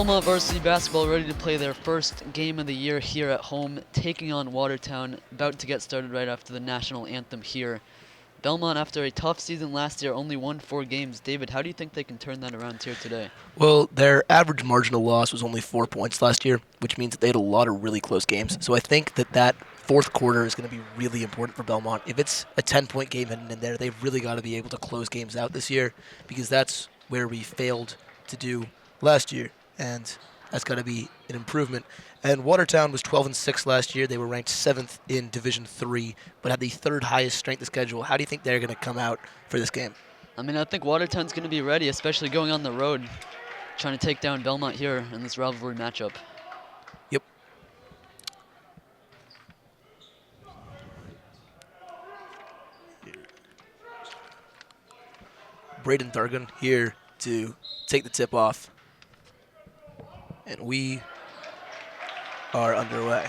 Belmont Varsity Basketball ready to play their first game of the year here at home, taking on Watertown, about to get started right after the national anthem here. Belmont, after a tough season last year, only won 4 games. David, how do you think they can turn that around here today? Well, their average marginal loss was only 4 points last year, which means that they had a lot of really close games. So I think that fourth quarter is going to be really important for Belmont. If it's a 10-point game heading in there, they've really got to be able to close games out this year, because that's where we failed to do last year, and that's got to be an improvement. And Watertown was 12-6 last year. They were ranked 7th in Division 3, but had the 3rd highest strength of schedule. How do you think they're going to come out for this game? I mean, I think Watertown's going to be ready, especially going on the road, trying to take down Belmont here in this rivalry matchup. Yep. Braden Thurgan here to take the tip off. And we are underway.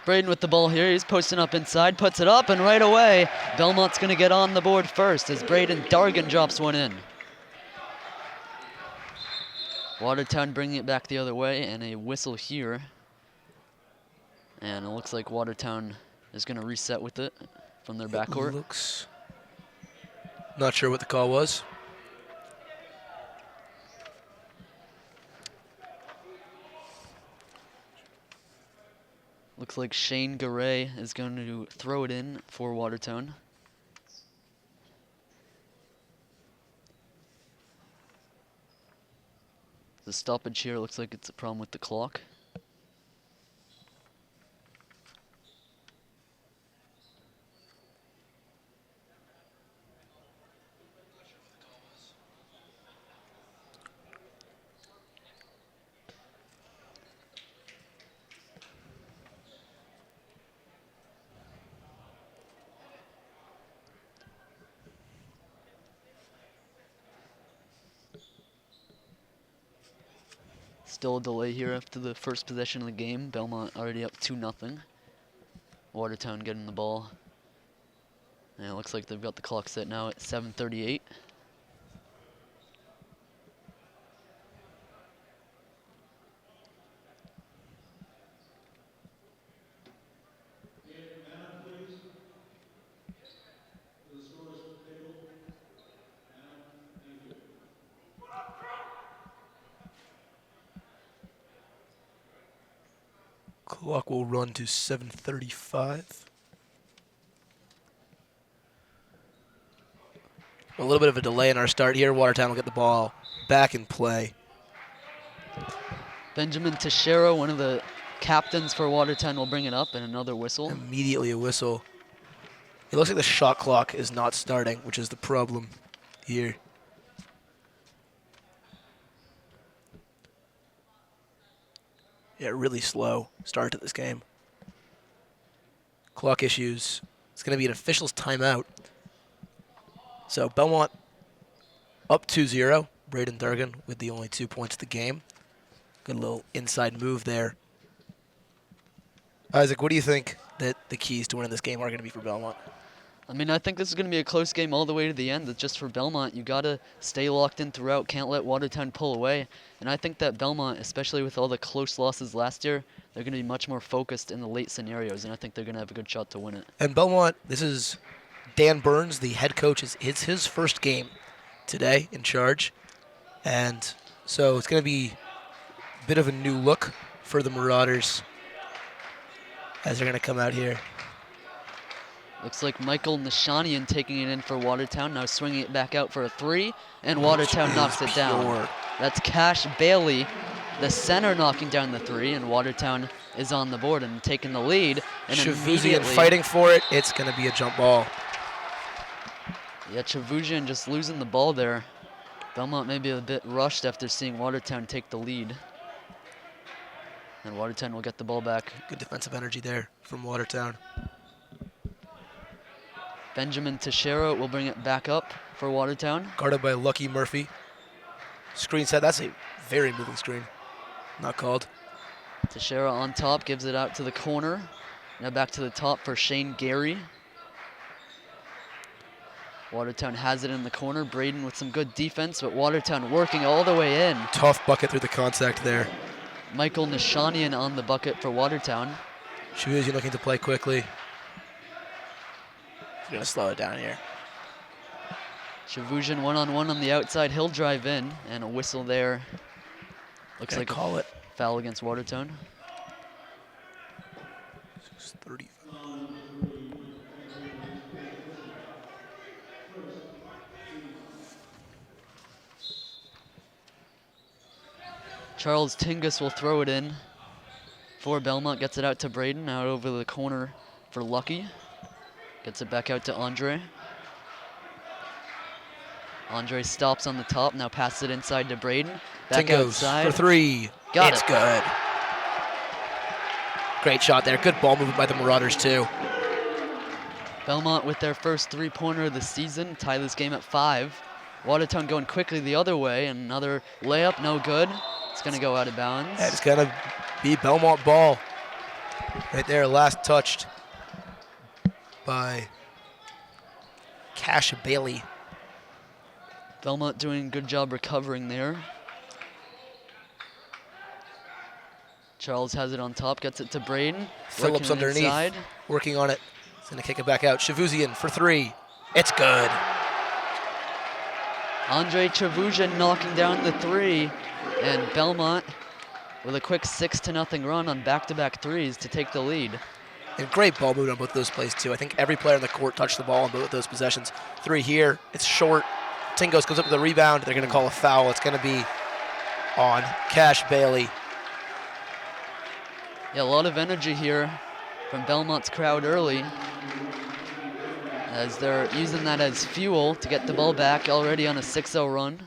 Braden with the ball here. He's posting up inside, puts it up, and right away, Belmont's going to get on the board first as Braden Dargan drops one in. Watertown bringing it back the other way, and a whistle here. And it looks like Watertown is going to reset with it from their backcourt. Looks. Not sure what the call was. Looks like Shane Garay is going to throw it in for Watertown. The stoppage here looks like it's a problem with the clock. Still a delay here after the first possession of the game. Belmont already up 2-0. Watertown getting the ball. And it looks like they've got the clock set now at 7:38. Clock will run to 7:35. A little bit of a delay in our start here. Watertown will get the ball back in play. Benjamin Teixeira, one of the captains for Watertown, will bring it up, and another whistle. Immediately a whistle. It looks like the shot clock is not starting, which is the problem here. Yeah, really slow start to this game. Clock issues. It's going to be an official's timeout. So Belmont up 2-0. Braden Thurgan with the only 2 points of the game. Good little inside move there. Isaac, what do you think that the keys to winning this game are going to be for Belmont? I mean, I think this is going to be a close game all the way to the end. It's just for Belmont, you got to stay locked in throughout, can't let Watertown pull away. And I think that Belmont, especially with all the close losses last year, they're going to be much more focused in the late scenarios, and I think they're going to have a good shot to win it. And Belmont, this is Dan Burns, the head coach. It's his first game today in charge. And so it's going to be a bit of a new look for the Marauders as they're going to come out here. Looks like Michael Nishanian taking it in for Watertown, now swinging it back out for a 3, and Watertown knocks it down. That's Cash Bailey, the center, knocking down the 3, and Watertown is on the board and taking the lead. And Chavuzian fighting for it. It's going to be a jump ball. Yeah, Chavuzian just losing the ball there. Belmont may be a bit rushed after seeing Watertown take the lead. And Watertown will get the ball back. Good defensive energy there from Watertown. Benjamin Teixeira will bring it back up for Watertown. Guarded by Lucky Murphy. Screen set. That's a very moving screen. Not called. Teixeira on top, gives it out to the corner. Now back to the top for Shane Gary. Watertown has it in the corner. Braden with some good defense, but Watertown working all the way in. Tough bucket through the contact there. Michael Nishanian on the bucket for Watertown. Shavuzian looking to play quickly. He's going to slow it down here. Shavuzian one-on-one on the outside. He'll drive in, and a whistle there. Looks like call it. Foul against Watertown. 6:35. Charles Tingus will throw it in for Belmont. Gets it out to Braden. Out over the corner for Lucky. Gets it back out to Andre. Andre stops on the top. Now passes it inside to Braden. Back Tingos outside. for three. Got it's it. good. Great shot there. Good ball movement by the Marauders, too. Belmont with their first three-pointer of the season. Tie this game at 5. Watertown going quickly the other way. And another layup, no good. It's going to go out of bounds. It's going to be Belmont ball. Right there, last touched by Cash Bailey. Belmont doing a good job recovering there. Charles has it on top, gets it to Braden. Phillips Working it underneath, inside. working on it. He's going to kick it back out. Shavuzian for three. It's good. Andre Chavuzian knocking down the three. And Belmont with a quick 6-0 run on back-to-back threes to take the lead. And great ball movement on both those plays, too. I think every player on the court touched the ball on both those possessions. Three here. It's short. Tingos goes up with the rebound. They're going to call a foul. It's going to be on Cash Bailey. Yeah, a lot of energy here from Belmont's crowd early, as they're using that as fuel to get the ball back, already on a 6-0 run.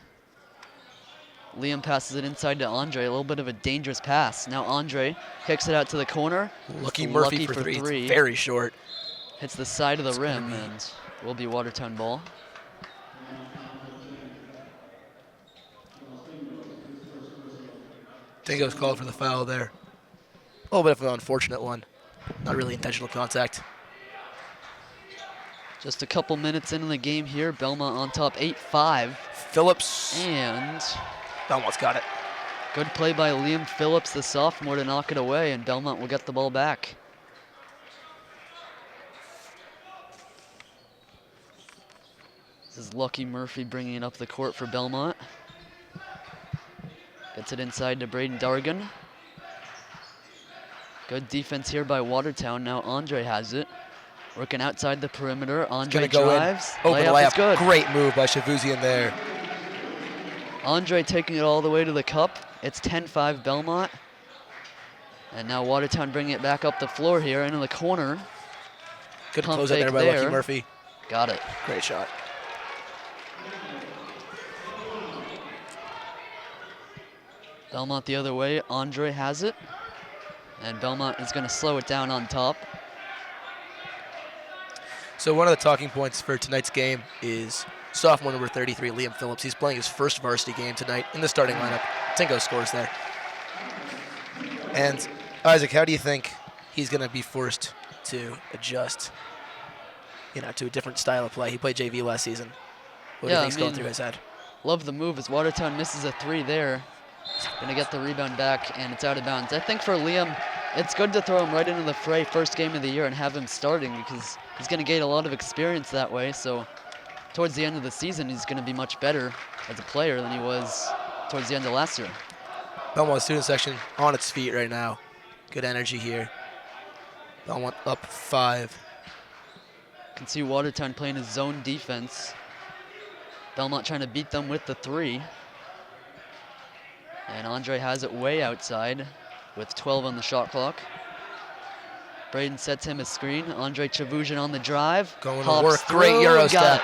Liam passes it inside to Andre, a little bit of a dangerous pass. Now Andre kicks it out to the corner. Lucky Murphy for three. It's very short. Hits the side of the rim and will be Watertown ball. Dingo's called for the foul there. A little bit of an unfortunate one. Not really intentional contact. Just a couple minutes into the game here. Belmont on top 8-5. Phillips. And Belmont's got it. good play by Liam Phillips, the sophomore, to knock it away, and Belmont will get the ball back. This is Lucky Murphy bringing it up the court for Belmont. Gets it inside to Braden Dargan. Good defense here by Watertown. Now Andre has it. Working outside the perimeter. Andre drives. Over the layup. Is good. Great move by Shavuzian there. Andre taking it all the way to the cup. It's 10-5 Belmont. And now Watertown bringing it back up the floor here into the corner. Good Pump close out there fake by there. Lucky Murphy. Got it. Great shot. Belmont the other way. Andre has it. And Belmont is going to slow it down on top. So one of the talking points for tonight's game is sophomore number 33, Liam Phillips. He's playing his first varsity game tonight in the starting lineup. Tingo scores there. And Isaac, how do you think he's going to be forced to adjust, to a different style of play? He played JV last season. What do you think's going through his head? Love the move as Watertown misses a three there. Going to get the rebound back, and it's out of bounds. I think for Liam, it's good to throw him right into the fray first game of the year and have him starting, because he's going to gain a lot of experience that way. So towards the end of the season, he's going to be much better as a player than he was towards the end of last year. Belmont student section on its feet right now. Good energy here. Belmont up 5. You can see Watertown playing his zone defense. Belmont trying to beat them with the three. And Andre has it way outside with 12 on the shot clock. Braden sets him a screen. Andre Chavuzian on the drive. Going to work. Great Euro step.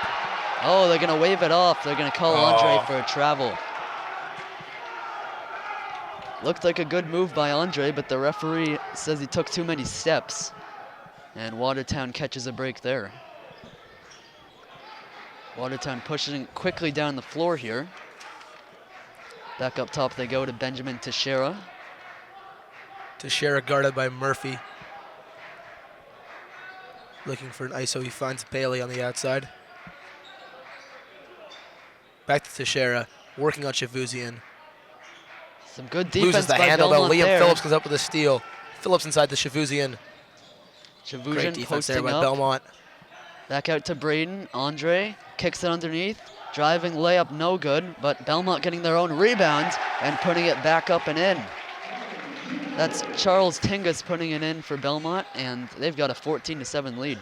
Oh, they're going to wave it off. They're going to call Andre for a travel. Looked like a good move by Andre, but the referee says he took too many steps. And Watertown catches a break there. Watertown pushing quickly down the floor here. Back up top they go to Benjamin Teixeira. Teixeira guarded by Murphy. Looking for an ISO, he finds Bailey on the outside. Back to Teixeira, working on Shavuzian. Some good defense Loses the by handle, though. Belmont Liam there. Phillips comes up with a steal. Phillips inside the Shavuzian. Great Shavuzian defense there posting by up. Belmont. Back out to Braden. Andre kicks it underneath. Driving layup, no good. But Belmont getting their own rebound and putting it back up and in. That's Charles Tingus putting it in for Belmont, and they've got a 14-7 lead.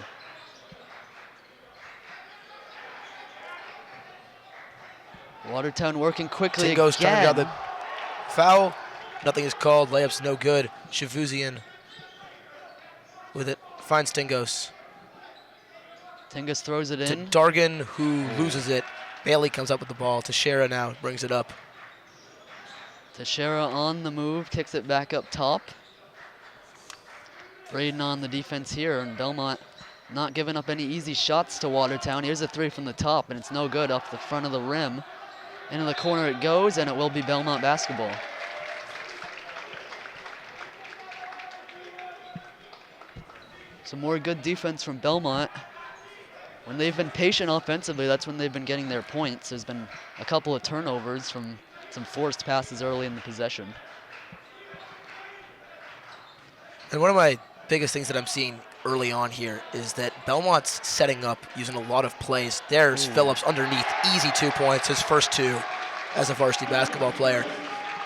Watertown working quickly Tingo's trying to again. grab the foul. Nothing is called. Layup's no good. Shavuzian with it. Finds Tingos. Tingus throws it To in. Dargan, who loses it. Bailey comes up with the ball. Teixeira now brings it up. Teixeira on the move, kicks it back up top. Braden on the defense here, and Belmont not giving up any easy shots to Watertown. Here's a three from the top, and it's no good off the front of the rim. Into the corner it goes, and it will be Belmont basketball. Some more good defense from Belmont. When they've been patient offensively, that's when they've been getting their points. There's been a couple of turnovers from some forced passes early in the possession. And one of my biggest things that I'm seeing early on here is that Belmont's setting up using a lot of plays. There's Phillips underneath, easy 2 points, his first two as a varsity basketball player.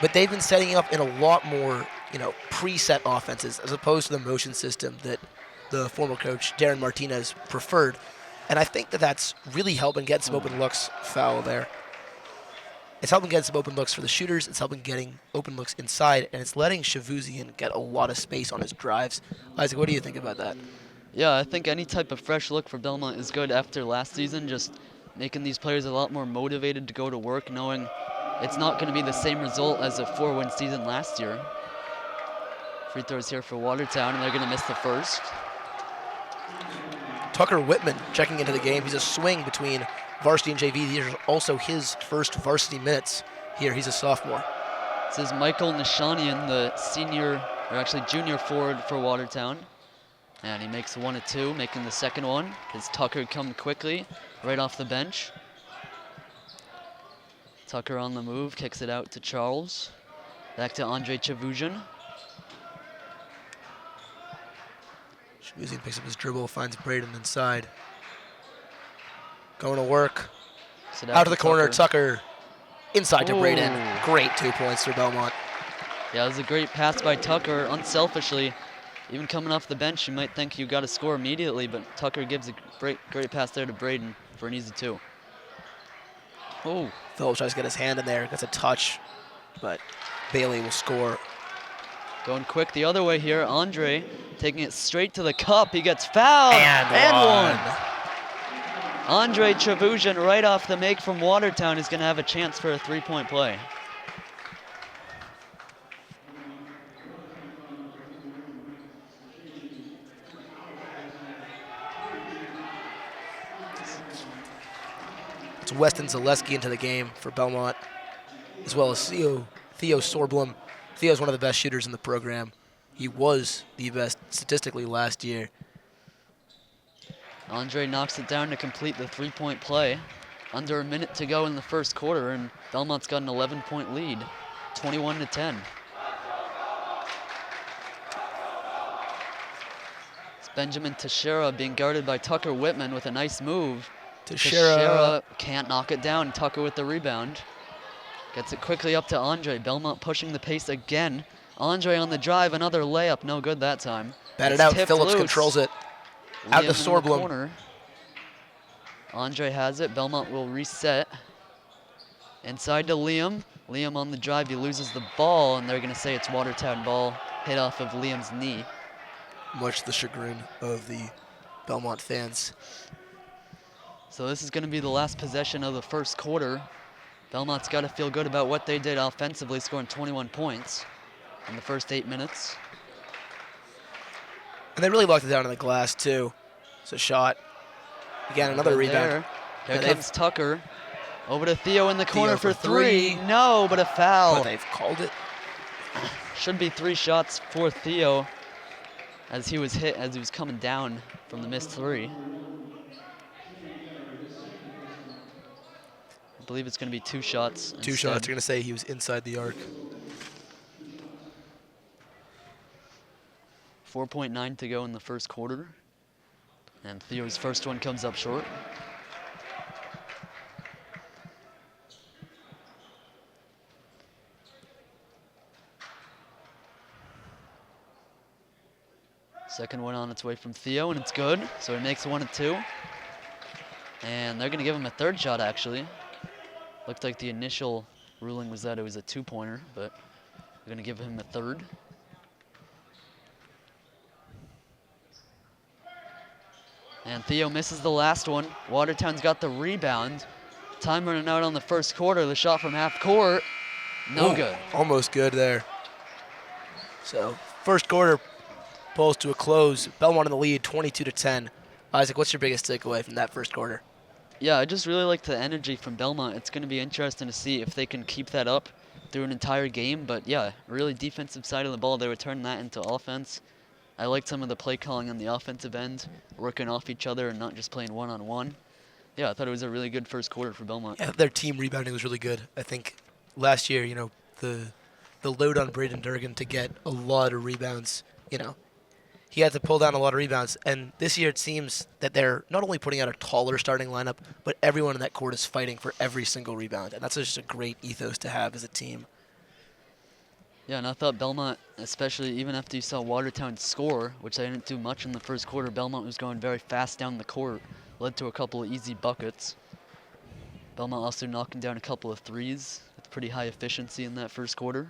But they've been setting up in a lot more, preset offenses as opposed to the motion system that the former coach Darren Martinez preferred. And I think that that's really helping get some open looks. Foul there. It's helping get some open looks for the shooters. It's helping getting open looks inside, and it's letting Shavuzian get a lot of space on his drives. Isaac, what do you think about that? Yeah, I think any type of fresh look for Belmont is good after last season, just making these players a lot more motivated to go to work, knowing it's not going to be the same result as a 4-win season last year. Free throws here for Watertown, and they're going to miss the first. Tucker Whitman checking into the game. He's a swing between varsity and JV. These are also his first varsity minutes here. He's a sophomore. This is Michael Nishanian, the junior forward for Watertown. And he makes 1 of 2, making the second one. As Tucker come quickly, right off the bench. Tucker on the move, kicks it out to Charles. Back to Andre Shavuzian. Shavuzian picks up his dribble, finds Braden inside. Going to work. Out to the corner, Tucker. Inside to Braden. Great 2 points for Belmont. Yeah, it was a great pass by Tucker, unselfishly. Even coming off the bench, you might think you got to score immediately, but Tucker gives a great pass there to Braden for an easy 2. Oh. Phillips tries to get his hand in there, gets a touch, but Bailey will score. Going quick the other way here, Andre taking it straight to the cup. He gets fouled. And one. Andre Shavuzian right off the make from Watertown is going to have a chance for a 3-point play. It's Weston Zaleski into the game for Belmont, as well as Theo Sorblum. Theo's one of the best shooters in the program. He was the best statistically last year. Andre knocks it down to complete the 3-point play. Under a minute to go in the first quarter, and Belmont's got an 11-point lead, 21-10. It's Benjamin Teixeira being guarded by Tucker Whitman with a nice move. Teixeira can't knock it down. Tucker with the rebound. Gets it quickly up to Andre. Belmont pushing the pace again. Andre on the drive, another layup, no good that time. Batted out, Phillips controls it. Out to Sorblum. Andre has it, Belmont will reset. Inside to Liam. Liam on the drive, he loses the ball, and they're gonna say it's Watertown ball, hit off of Liam's knee. Much to the chagrin of the Belmont fans. So this is gonna be the last possession of the first quarter. Belmont's gotta feel good about what they did offensively, scoring 21 points in the first 8 minutes. And they really locked it down on the glass, too. It's a shot. Again, another rebound. Here comes Tucker. Over to Theo in the corner for three. No, but a foul. But they've called it. Should be 3 shots for Theo as he was hit, as he was coming down from the missed 3. believe it's going to be 2 shots. Two shots. You're going to say he was inside the arc. 4.9 to go in the first quarter. And Theo's first one comes up short. Second one on its way from Theo, and it's good. So he makes 1 and 2. And they're going to give him a 3rd shot, actually. Looked like the initial ruling was that it was a 2-pointer, but they're going to give him a 3rd. And Theo misses the last one. Watertown's got the rebound. Time running out on the first quarter. The shot from half court, no good. Almost good there. So first quarter pulls to a close. Belmont in the lead, 22-10. Isaac, what's your biggest takeaway from that first quarter? Yeah, I just really like the energy from Belmont. It's going to be interesting to see if they can keep that up through an entire game. But yeah, really defensive side of the ball. They were turning that into offense. I liked some of the play calling on the offensive end, working off each other and not just playing one-on-one. Yeah, I thought it was a really good first quarter for Belmont. Yeah, their team rebounding was really good. I think last year, the load on Braden Durgan to get a lot of rebounds, he had to pull down a lot of rebounds. And this year it seems that they're not only putting out a taller starting lineup, but everyone in that court is fighting for every single rebound. And that's just a great ethos to have as a team. Yeah, and I thought Belmont, especially even after you saw Watertown score, which they didn't do much in the first quarter, Belmont was going very fast down the court, led to a couple of easy buckets. Belmont also knocking down a couple of threes with pretty high efficiency in that first quarter.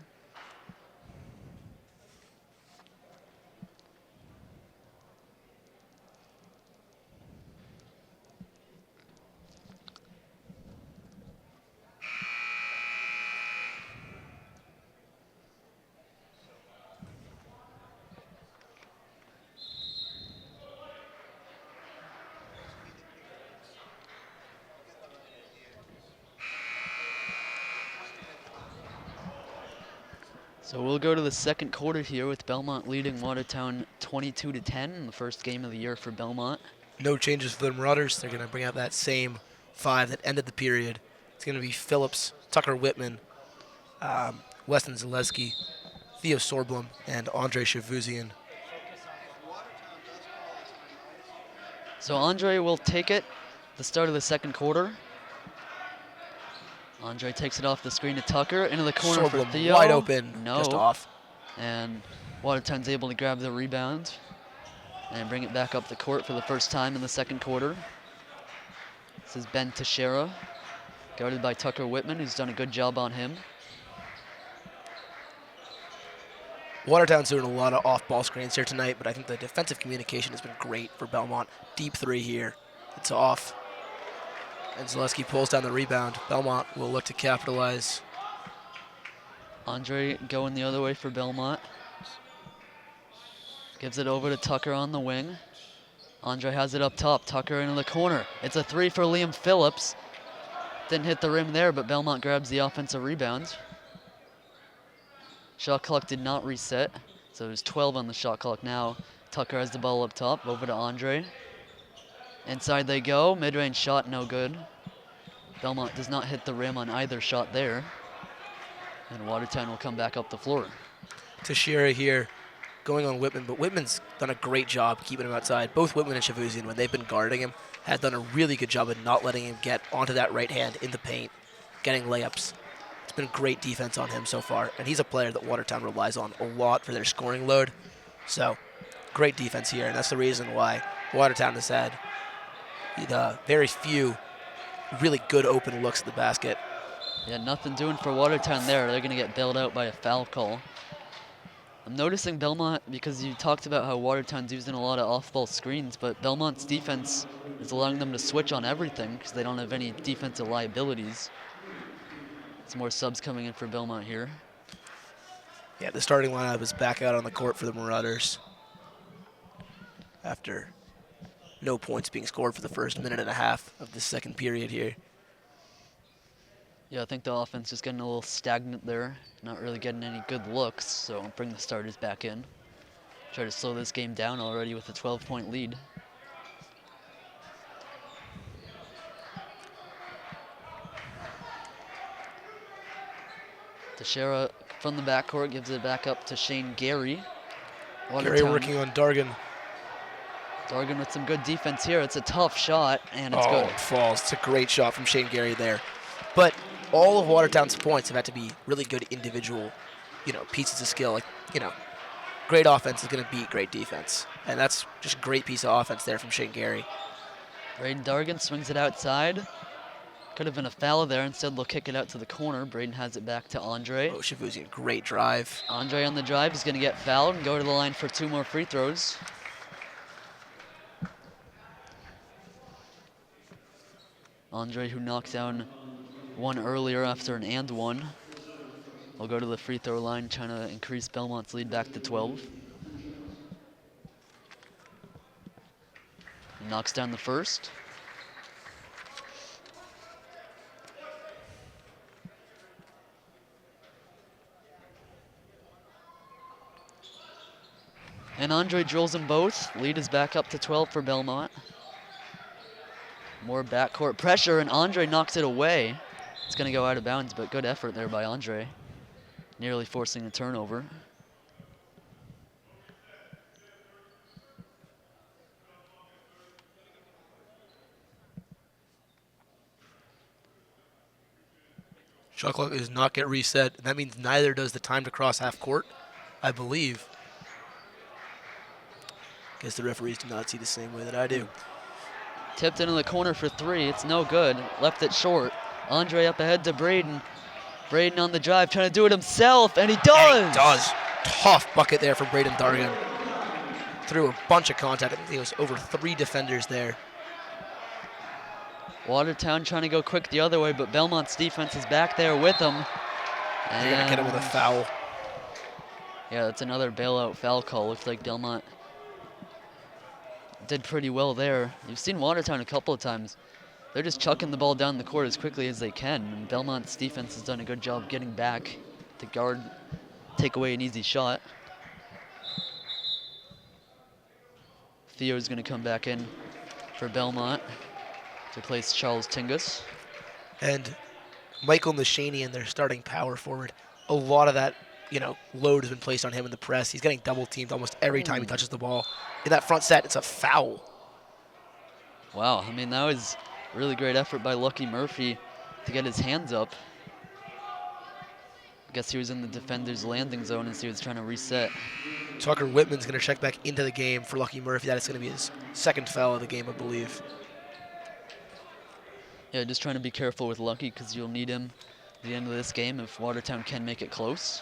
So we'll go to the second quarter here with Belmont leading Watertown 22-10 in the first game of the year for Belmont. No changes for the Marauders. They're going to bring out that same 5 that ended the period. It's going to be Phillips, Tucker Whitman, Weston Zaleski, Theo Sorblum, and Andre Shavuzian. So Andre will take it the start of the second quarter. Andre takes it off the screen to Tucker, into the corner Sorblum for Theo. wide open, no. just off. And Watertown's able to grab the rebound and bring it back up the court for the first time in the second quarter. This is Ben Teixeira, guarded by Tucker Whitman, who's done a good job on him. Watertown's doing a lot of off-ball screens here tonight, but I think the defensive communication has been great for Belmont. Deep 3 here. It's off. And Zaleski pulls down the rebound. Belmont will look to capitalize. Andre going the other way for Belmont. Gives it over to Tucker on the wing. Andre has it up top. Tucker into the corner. It's a 3 for Liam Phillips. Didn't hit the rim there, but Belmont grabs the offensive rebound. Shot clock did not reset, so there's 12 on the shot clock now. Tucker has the ball up top, over to Andre. Inside they go, mid-range shot, no good. Belmont does not hit the rim on either shot there. And Watertown will come back up the floor. Teixeira here going on Whitman, but Whitman's done a great job keeping him outside. Both Whitman and Shavuzian, when they've been guarding him, have done a really good job of not letting him get onto that right hand in the paint, getting layups. It's been great defense on him so far, and he's a player that Watertown relies on a lot for their scoring load. So, great defense here, and that's the reason why Watertown has had very few really good open looks at the basket. Yeah, nothing doing for Watertown there. They're going to get bailed out by a foul call. I'm noticing Belmont, because you talked about how Watertown's using a lot of off-ball screens, but Belmont's defense is allowing them to switch on everything because they don't have any defensive liabilities. Some more subs coming in for Belmont here. Yeah, the starting lineup is back out on the court for the Marauders after no points being scored for the first minute and a half of the second period here. Yeah, I think the offense is getting a little stagnant there. Not really getting any good looks, so I'll bring the starters back in. Try to slow this game down already with a 12-point lead. Teixeira from the backcourt gives it back up to Shane Gary. Gary working on Dargan. Dargan with some good defense here. It's a tough shot, and it's good. It falls. It's a great shot from Shane Gary there. But all of Watertown's points have had to be really good individual, pieces of skill. Great offense is going to beat great defense. And that's just a great piece of offense there from Shane Gary. Braden Dargan swings it outside. Could have been a foul there. Instead, they'll kick it out to the corner. Braden has it back to Andre. Oh, Shavuzian, great drive. Andre on the drive. He's going to get fouled and go to the line for 2 more free throws. Andre, who knocked down one earlier after an and one, will go to the free throw line, trying to increase Belmont's lead back to 12. He knocks down the first. And Andre drills them both. Lead is back up to 12 for Belmont. More backcourt pressure, and Andre knocks it away. It's going to go out of bounds, but good effort there by Andre. Nearly forcing a turnover. Shot clock does not get reset. And that means neither does the time to cross half court, I believe. Guess the referees do not see the same way that I do. Tipped into the corner for 3. It's no good. Left it short. Andre up ahead to Braden. Braden on the drive, trying to do it himself, and he does! And he does. Tough bucket there from Braden Dargan. Threw a bunch of contact. I think it was over 3 defenders there. Watertown trying to go quick the other way, but Belmont's defense is back there with them. They're going to get him with a foul. Yeah, that's another bailout foul call. Looks like Belmont did pretty well there. You've seen Watertown a couple of times. They're just chucking the ball down the court as quickly as they can. And Belmont's defense has done a good job getting back to guard, take away an easy shot. Theo's going to come back in for Belmont to place Charles Tingus. And Michael Nashanian, their starting power forward, a lot of that load has been placed on him in the press. He's getting double teamed almost every time he touches the ball. In that front set, it's a foul. Wow, I mean, that was really great effort by Lucky Murphy to get his hands up. I guess he was in the defender's landing zone as he was trying to reset. Tucker Whitman's going to check back into the game for Lucky Murphy. That is going to be his second foul of the game, I believe. Yeah, just trying to be careful with Lucky because you'll need him at the end of this game if Watertown can make it close.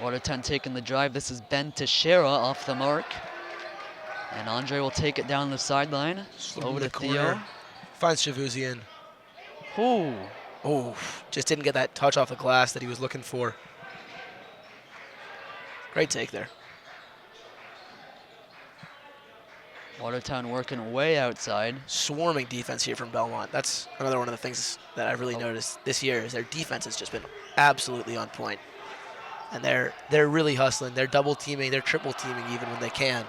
Watertown taking the drive. This is Ben Teixeira off the mark. And Andre will take it down the sideline. Over to Theo. Finds Shavuzian. Ooh. Oh, just didn't get that touch off the glass that he was looking for. Great take there. Watertown working way outside. Swarming defense here from Belmont. That's another one of the things that I've really noticed this year is their defense has just been absolutely on point. And they're really hustling. They're double teaming. They're triple teaming even when they can.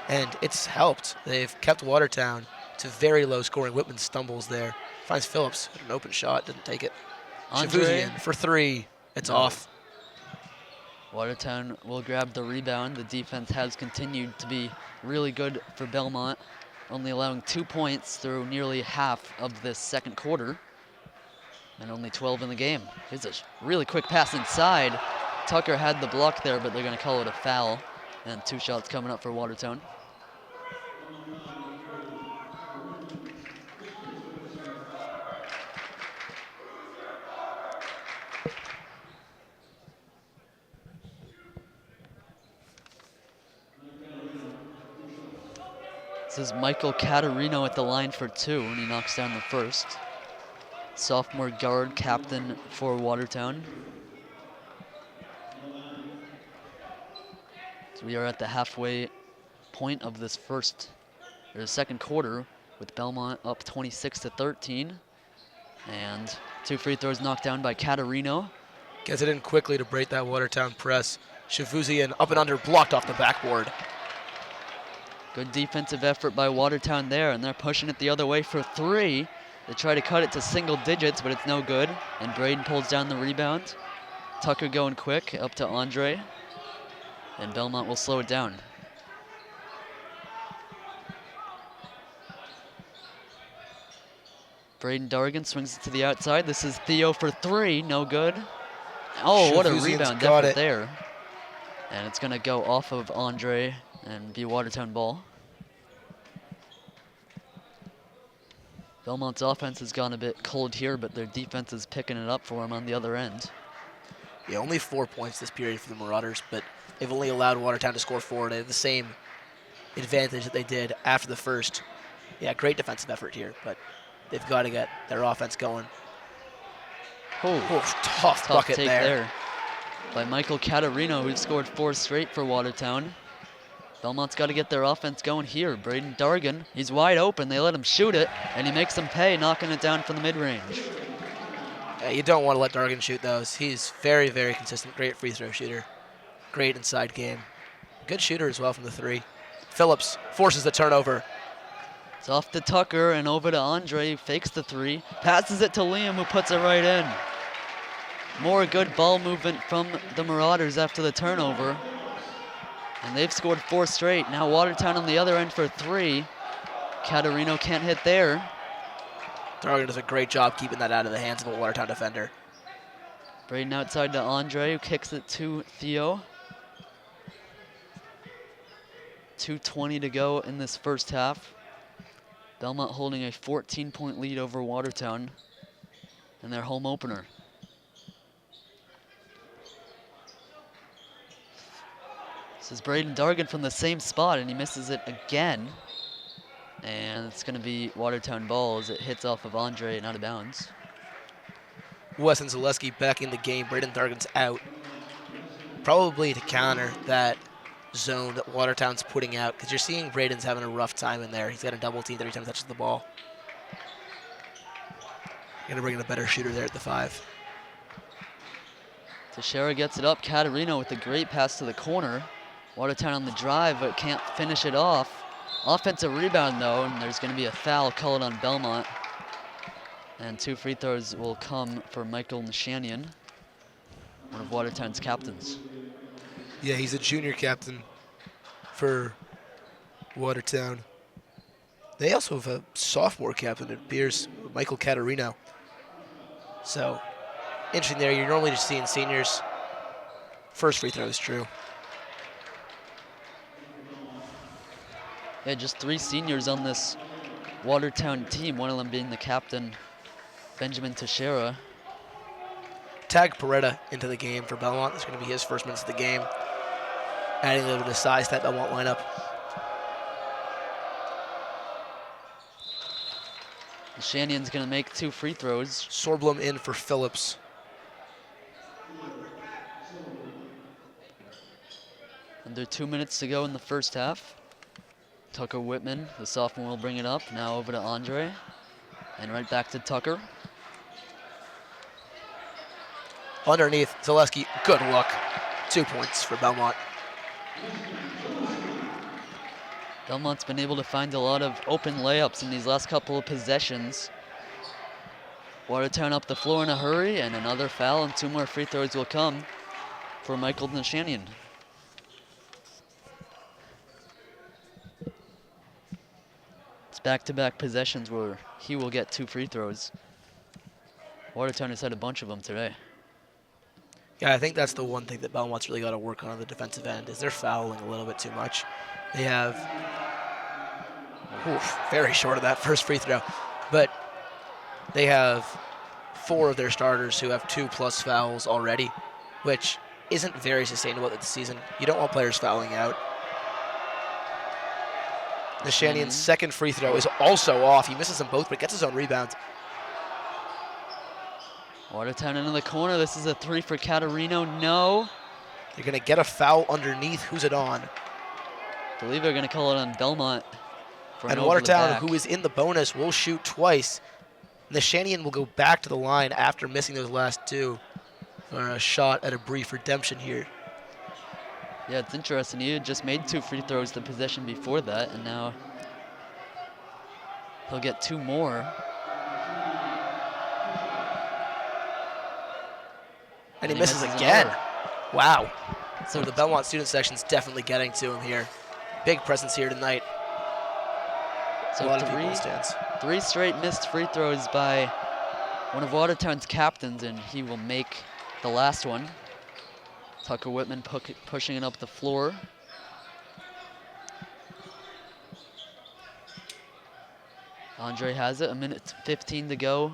And it's helped. They've kept Watertown to very low scoring. Whitman stumbles there. Finds Phillips. An open shot. Didn't take it. Shavuzian for 3. It's off. Watertown will grab the rebound. The defense has continued to be really good for Belmont, only allowing 2 points through nearly half of this second quarter. And only 12 in the game. Here's a really quick pass inside. Tucker had the block there, but they're going to call it a foul. And 2 shots coming up for Watertown. This is Michael Caterino at the line for 2, and he knocks down the first. Sophomore guard captain for Watertown. So we are at the halfway point of this second quarter with Belmont up 26-13. And 2 free throws knocked down by Caterino. Gets it in quickly to break that Watertown press. Shavuzian up and under, blocked off the backboard. Good defensive effort by Watertown there, and they're pushing it the other way for 3. They try to cut it to single digits, but it's no good. And Braden pulls down the rebound. Tucker going quick up to Andre. And Belmont will slow it down. Braden Dargan swings it to the outside. This is Theo for three, no good. Oh, what a rebound effort there. And it's gonna go off of Andre and be Watertown ball. Belmont's offense has gone a bit cold here, but their defense is picking it up for them on the other end. Yeah, only 4 points this period for the Marauders, but they've only allowed Watertown to score 4. They have the same advantage that they did after the first. Yeah, great defensive effort here, but they've got to get their offense going. Oh, tough bucket take there by Michael Catarino, who scored 4 straight for Watertown. Belmont's got to get their offense going here. Braden Dargan, he's wide open. They let him shoot it, and he makes them pay, knocking it down from the mid-range. Yeah, you don't want to let Dargan shoot those. He's very, very consistent. Great free throw shooter. Great inside game. Good shooter as well from the 3. Phillips forces the turnover. It's off to Tucker and over to Andre, fakes the 3, passes it to Liam, who puts it right in. More good ball movement from the Marauders after the turnover. And they've scored 4 straight. Now Watertown on the other end for 3. Catarino can't hit there. Dargan does a great job keeping that out of the hands of a Watertown defender. Braden outside to Andre, who kicks it to Theo. 2:20 to go in this first half. Belmont holding a 14-point lead over Watertown in their home opener. This is Braden Dargan from the same spot, and he misses it again. And it's going to be Watertown ball as it hits off of Andre and out of bounds. Weston Zaleski back in the game. Braden Dargan's out. Probably to counter that zone that Watertown's putting out, because you're seeing Braden's having a rough time in there. He's got a double team every time he touches the ball. Gonna bring in a better shooter there at the 5. Teixeira gets it up. Catarino with a great pass to the corner. Watertown on the drive, but can't finish it off. Offensive rebound, though, and there's going to be a foul called on Belmont. And 2 free throws will come for Michael Nishanian, one of Watertown's captains. Yeah, he's a junior captain for Watertown. They also have a sophomore captain, it appears, Michael Catarino. So, interesting there. You're normally just seeing seniors. First free throw is true. Yeah, just 3 seniors on this Watertown team, one of them being the captain, Benjamin Teixeira. Tag Meretta into the game for Belmont. It's going to be his first minutes of the game. Adding a little bit of size to that Belmont lineup. Shannon's going to make 2 free throws. Sorblum in for Phillips. Under 2 minutes to go in the first half. Tucker Whitman, the sophomore, will bring it up. Now over to Andre. And right back to Tucker. Underneath, Zaleski, good look. 2 points for Belmont. Belmont's been able to find a lot of open layups in these last couple of possessions. Watertown up the floor in a hurry, and another foul, and 2 more free throws will come for Michael Nishanian. It's back-to-back possessions where he will get 2 free throws. Watertown has had a bunch of them today. Yeah, I think that's the one thing that Belmont's really got to work on the defensive end, is they're fouling a little bit too much. They have, very short of that first free throw, but they have 4 of their starters who have 2+ fouls already, which isn't very sustainable this season. You don't want players fouling out. Nishanian's second free throw is also off. He misses them both, but gets his own rebound. Watertown into the corner. This is a 3 for Catarino. No. You're going to get a foul underneath. Who's it on? I believe they're going to call it on Belmont. And Watertown, who is in the bonus, will shoot twice. Nishanian will go back to the line after missing those last 2. For a shot at a brief redemption here. Yeah, it's interesting. He had just made 2 free throws the possession before that, and now he'll get 2 more. And he misses again. another. Wow. So So the Belmont student section's definitely getting to him here. Big presence here tonight. A lot of people in the stands. 3 straight missed free throws by one of Watertown's captains, and he will make the last one. Tucker Whitman pushing it up the floor. Andre has it, 1:15 to go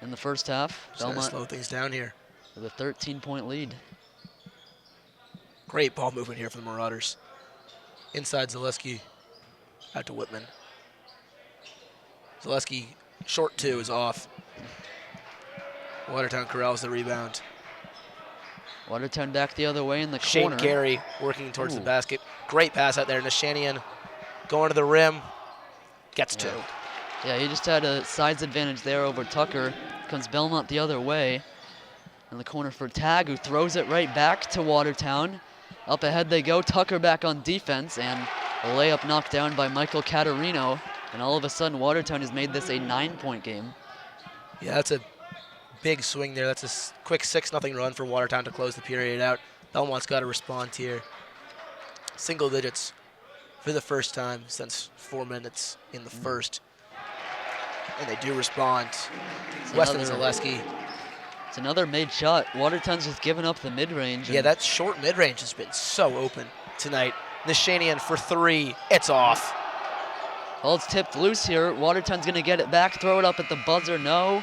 in the first half. Just gonna Belmont slow things down here. with a 13-point lead. Great ball movement here for the Marauders. Inside Zaleski, out to Whitman. Zaleski, short 2 is off. Watertown corrals the rebound. Watertown back the other way in the Shane corner. Gary working towards the Ooh. basket. Great pass out there. Nishanian going to the rim. Gets 2. Yeah, he just had a size advantage there over Tucker. Comes Belmont the other way. In the corner for Tag, who throws it right back to Watertown. Up ahead they go. Tucker back on defense, and a layup knocked down by Michael Caterino. And all of a sudden, Watertown has made this a 9-point game. Yeah, that's a big swing there. That's a quick 6-0 run for Watertown to close the period out. Belmont's got to respond here. Single digits for the first time since 4 minutes in the first. And they do respond. Weston Zaleski. It's another made shot. Watertown's just given up the mid-range. Yeah, that short mid-range has been so open tonight. Nishanian for 3. It's off. Ball's tipped loose here. Watertown's going to get it back, throw it up at the buzzer, no.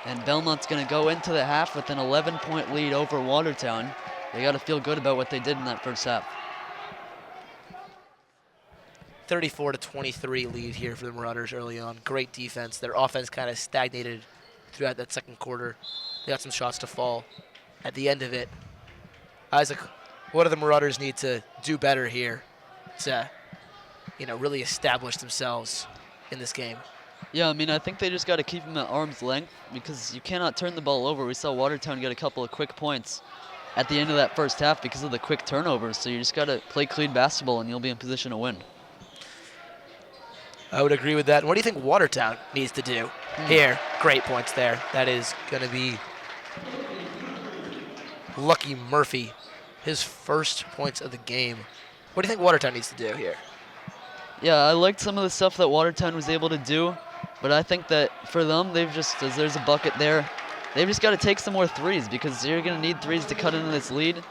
And Belmont's going to go into the half with an 11-point lead over Watertown. They got to feel good about what they did in that first half. 34-23 lead here for the Marauders early on. Great defense. Their offense kind of stagnated throughout that second quarter. They got some shots to fall at the end of it. Isaac, what do the Marauders need to do better here to, really establish themselves in this game? Yeah, I mean, I think they just got to keep them at arm's length because you cannot turn the ball over. We saw Watertown get a couple of quick points at the end of that first half because of the quick turnovers. So you just got to play clean basketball and you'll be in position to win. I would agree with that. And what do you think Watertown needs to do here? Great points there. That is going to be Lucky Murphy, his first points of the game. What do you think Watertown needs to do here? Yeah, I liked some of the stuff that Watertown was able to do, but I think that for them, as there's a bucket there, they've just got to take some more threes because you're going to need threes to cut into this lead.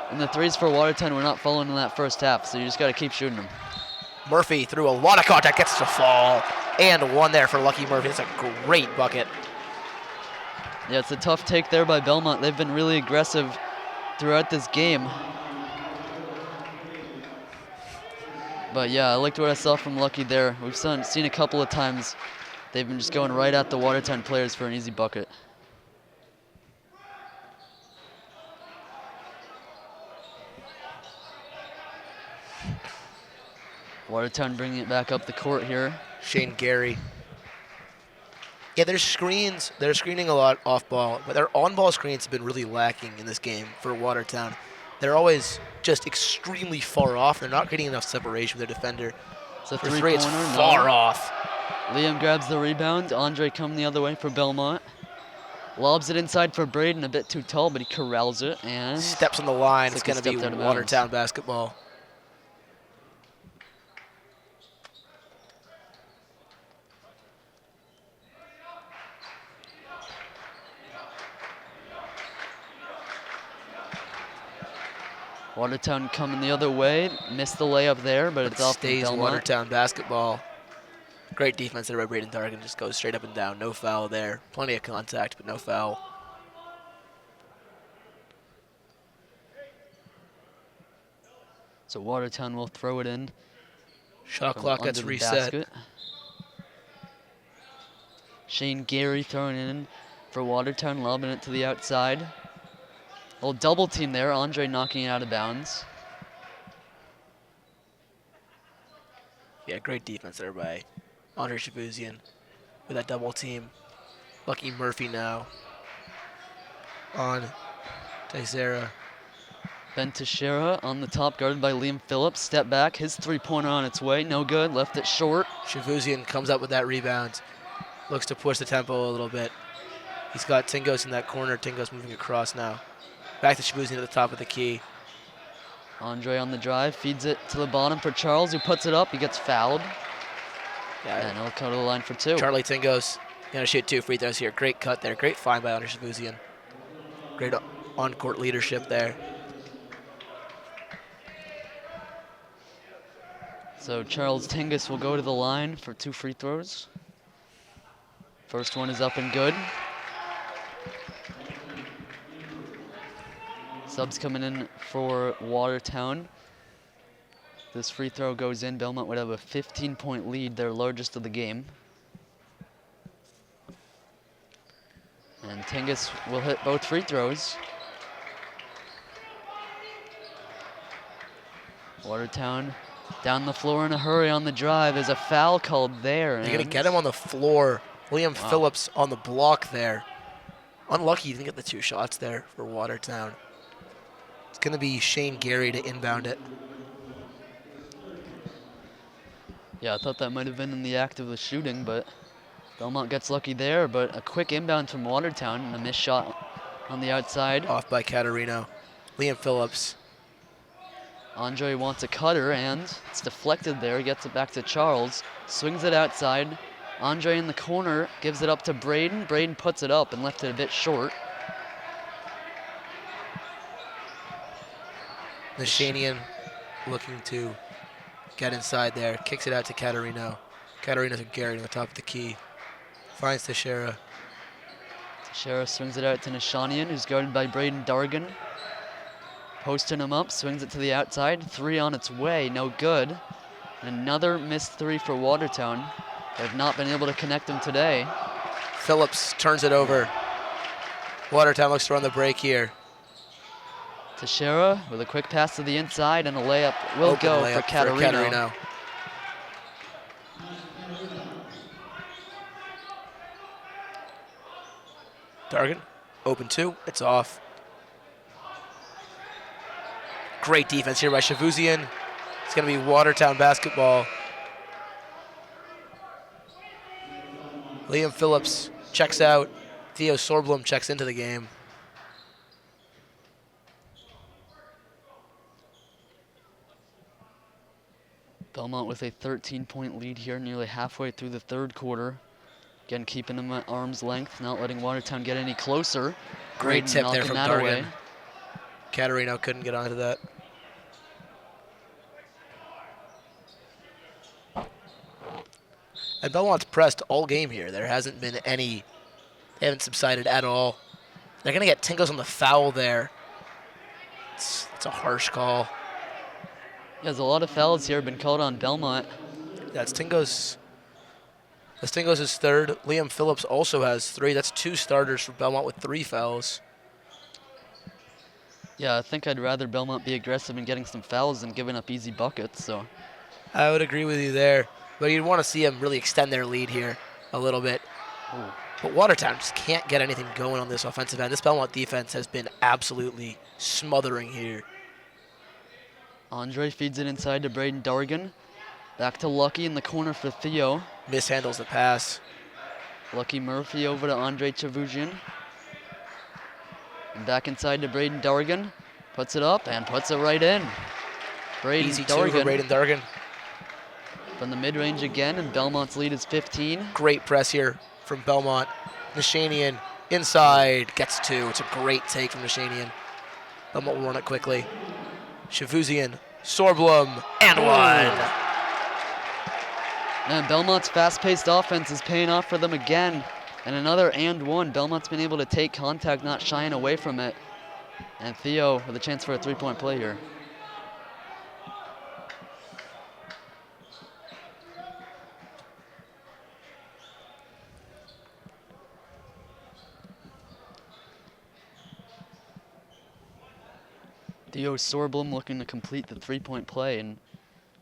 And the threes for Watertown were not falling in that first half, so you just got to keep shooting them. Murphy through a lot of contact, gets to fall, and 1 there for Lucky Murphy. That's a great bucket. Yeah, it's a tough take there by Belmont. They've been really aggressive throughout this game. But yeah, I liked what I saw from Lucky there. We've seen a couple of times they've been just going right at the Watertown players for an easy bucket. Watertown bringing it back up the court here. Shane Gary. Yeah, their screens, they're screening a lot off ball, but their on-ball screens have been really lacking in this game for Watertown. They're always just extremely far off. They're not getting enough separation with their defender. It's a For 3, it's three-pointer, far no. off. Liam grabs the rebound. Andre coming the other way for Belmont. Lobs it inside for Braden, a bit too tall, but he corrals it and Steps on the line. Looks It's like going he to be stepped out of bounds. Watertown basketball. Watertown coming the other way. Missed the layup there, but it's off to Stays Belmont. Watertown basketball. Great defense there by Braden Dargan. Just goes straight up and down. No foul there. Plenty of contact, but no foul. So Watertown will throw it in. Shot from clock under gets the reset. basket. Shane Gary throwing it in for Watertown, lobbing it to the outside. Little double team there. Andre knocking it out of bounds. Yeah, great defense there by Andre Shabuzian with that double team. Lucky Murphy now on Teixeira. Ben Teixeira on the top, guarded by Liam Phillips. Step back, his three-pointer on its way. No good, left it short. Shabuzian comes up with that rebound. Looks to push the tempo a little bit. He's got Tingos in that corner. Tingos moving across now. Back to Shabuzian at the top of the key. Andre on the drive, feeds it to the bottom for Charles, who puts it up. He gets fouled. Yeah. And he'll go to the line for 2. Charlie Tingos going to shoot 2 free throws here. Great cut there. Great find by Andre Shabuzian. Great on-court leadership there. So Charles Tingis will go to the line for 2 free throws. First one is up and good. Subs coming in for Watertown. This free throw goes in. Belmont would have a 15-point lead, their largest of the game. And Tingis will hit both free throws. Watertown down the floor in a hurry on the drive. There's a foul called there. They're going to get him on the floor. Liam Phillips on the block there. Unlucky he didn't get the 2 shots there for Watertown. It's going to be Shane Gary to inbound it. Yeah, I thought that might have been in the act of the shooting, but Belmont gets lucky there. But a quick inbound from Watertown and a missed shot on the outside. Off by Caterino. Liam Phillips. Andre wants a cutter, and it's deflected there. Gets it back to Charles. Swings it outside. Andre in the corner gives it up to Braden. Braden puts it up and left it a bit short. Nashanian looking to get inside there. Kicks it out to Caterino. Caterino to Gary on the top of the key. Finds Teixeira. Teixeira swings it out to Nashanian, who's guarded by Braden Dargan. Posting him up, swings it to the outside. 3 on its way, no good. And another missed 3 for Watertown. They've not been able to connect them today. Phillips turns it over. Watertown looks to run the break here. Teixeira with a quick pass to the inside, and a layup will Open go layup for Caterino. Dargan, open 2, it's off. Great defense here by Shavuzian. It's going to be Watertown basketball. Liam Phillips checks out. Theo Sorblum checks into the game. Belmont with a 13-point lead here, nearly halfway through the 3rd quarter. Again, keeping them at arm's length, not letting Watertown get any closer. Great tip there from Dargan. Away. Caterino couldn't get onto that. And Belmont's pressed all game here. There hasn't been any, they haven't subsided at all. They're going to get Tingos on the foul there. It's a harsh call. Yeah, there's a lot of fouls here been called on Belmont. That's Tingos. That's Tingos' 3rd. Liam Phillips also has 3. That's 2 starters for Belmont with 3 fouls. Yeah, I think I'd rather Belmont be aggressive in getting some fouls than giving up easy buckets. So I would agree with you there. But you'd want to see them really extend their lead here a little bit. Ooh. But Watertown just can't get anything going on this offensive end. This Belmont defense has been absolutely smothering here. Andre feeds it inside to Braden Dargan. Back to Lucky in the corner for Theo. Mishandles the pass. Lucky Murphy over to Andre Chavujian. And back inside to Braden Dargan. Puts it up and puts it right in. Braden Easy 2 Dargan for Braden Dargan. from the mid-range again, and Belmont's lead is 15. Great press here from Belmont. Nashanian inside, gets 2. It's a great take from Nashanian. Belmont will run it quickly. Shavuzian, Sorblum, and 1. And Belmont's fast-paced offense is paying off for them again. And another and 1. Belmont's been able to take contact, not shying away from it. And Theo with a chance for a 3-point play here. Theo Sorblum looking to complete the 3-point play and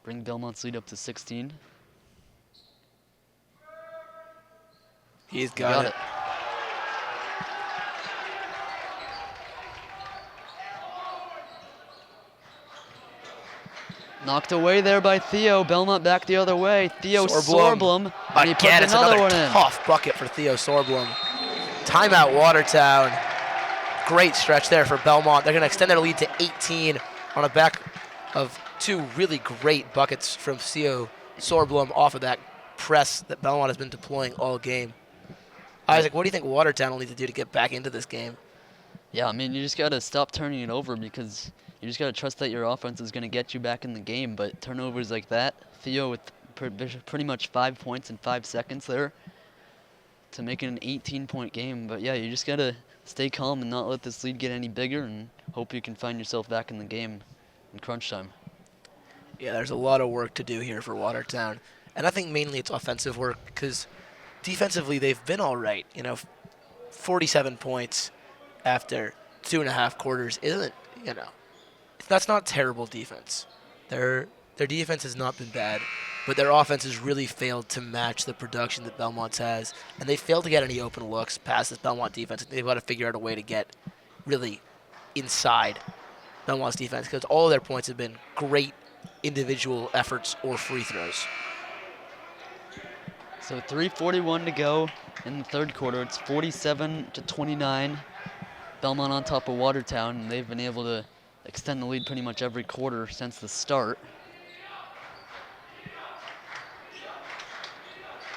bring Belmont's lead up to 16. He's got it. Knocked away there by Theo. Belmont back the other way. Theo Sorblum. And he Again, puts it's another another one in. tough bucket for Theo Sorblum. Timeout Watertown. Great stretch there for Belmont. They're going to extend their lead to 18 on the back of 2 really great buckets from Theo Sorblum off of that press that Belmont has been deploying all game. Isaac, what do you think Watertown will need to do to get back into this game? Yeah, I mean, you just got to stop turning it over because you just got to trust that your offense is going to get you back in the game. But turnovers like that, Theo with pretty much 5 points in 5 seconds there to make it an 18-point game. But yeah, you just got to stay calm and not let this lead get any bigger and hope you can find yourself back in the game in crunch time. Yeah, there's a lot of work to do here for Watertown. And I think mainly it's offensive work because defensively they've been all right. 47 points after 2.5 quarters isn't, that's not terrible defense. Their defense has not been bad, but their offense has really failed to match the production that Belmont has, and they failed to get any open looks past this Belmont defense. They've got to figure out a way to get really inside Belmont's defense because all of their points have been great individual efforts or free throws. So 3:41 to go in the third quarter. It's 47-29. Belmont on top of Watertown, and they've been able to extend the lead pretty much every quarter since the start.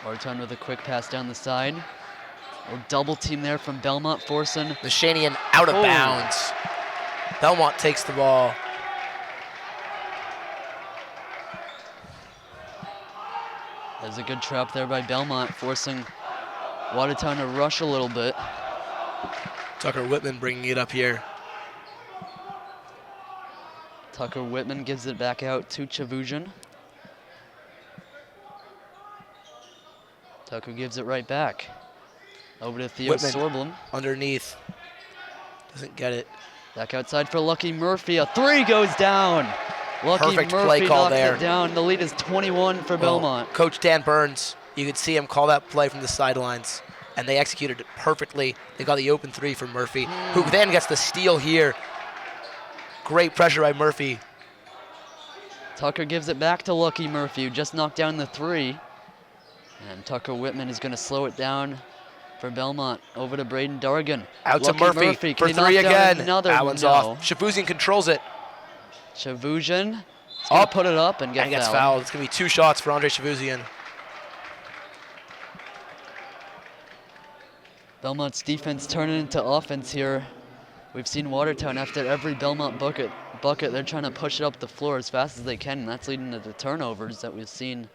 Watertown with a quick pass down the side. A double team there from Belmont, forcing Leshanian out of bounds. Belmont takes the ball. There's a good trap there by Belmont, forcing Watertown to rush a little bit. Tucker Whitman bringing it up here. Tucker Whitman gives it back out to Chavusian. Tucker gives it right back. Over to Theo Sorblum. Underneath. Doesn't get it. Back outside for Lucky Murphy. A 3 goes down. Lucky Perfect Murphy play call knocks there. it down. The lead is 21 for Belmont. Coach Dan Burns, you could see him call that play from the sidelines, and they executed it perfectly. They got the open 3 for Murphy, who then gets the steal here. Great pressure by Murphy. Tucker gives it back to Lucky Murphy, who just knocked down the 3. And Tucker Whitman is going to slow it down for Belmont. Over to Braden Dargan. Out to Murphy for 3 again. That one's off. Chavusian controls it. Chavusian is going to put it up and gets fouled. It's going to be 2 shots for Andre Chavusian. Belmont's defense turning into offense here. We've seen Watertown after every Belmont bucket, they're trying to push it up the floor as fast as they can, and that's leading to the turnovers that we've seen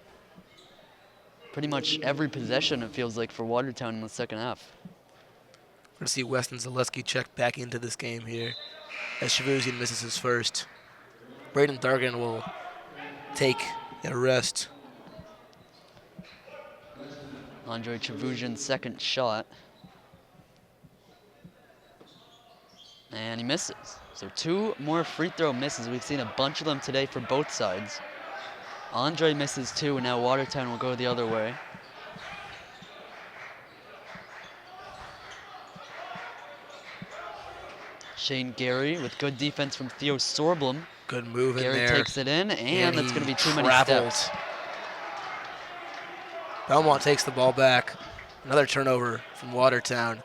pretty much every possession, it feels like, for Watertown in the second half. We're going to see Weston Zaleski check back into this game here as Chavusian misses his first. Braden Dargan will take a rest. Andre Chavusian's second shot. And he misses. So 2 more free throw misses. We've seen a bunch of them today for both sides. Andre misses 2, and now Watertown will go the other way. Shane Gary with good defense from Theo Sorblum. Good move in there. Gary takes it in, and that's going to be too many steps. Belmont takes the ball back. Another turnover from Watertown.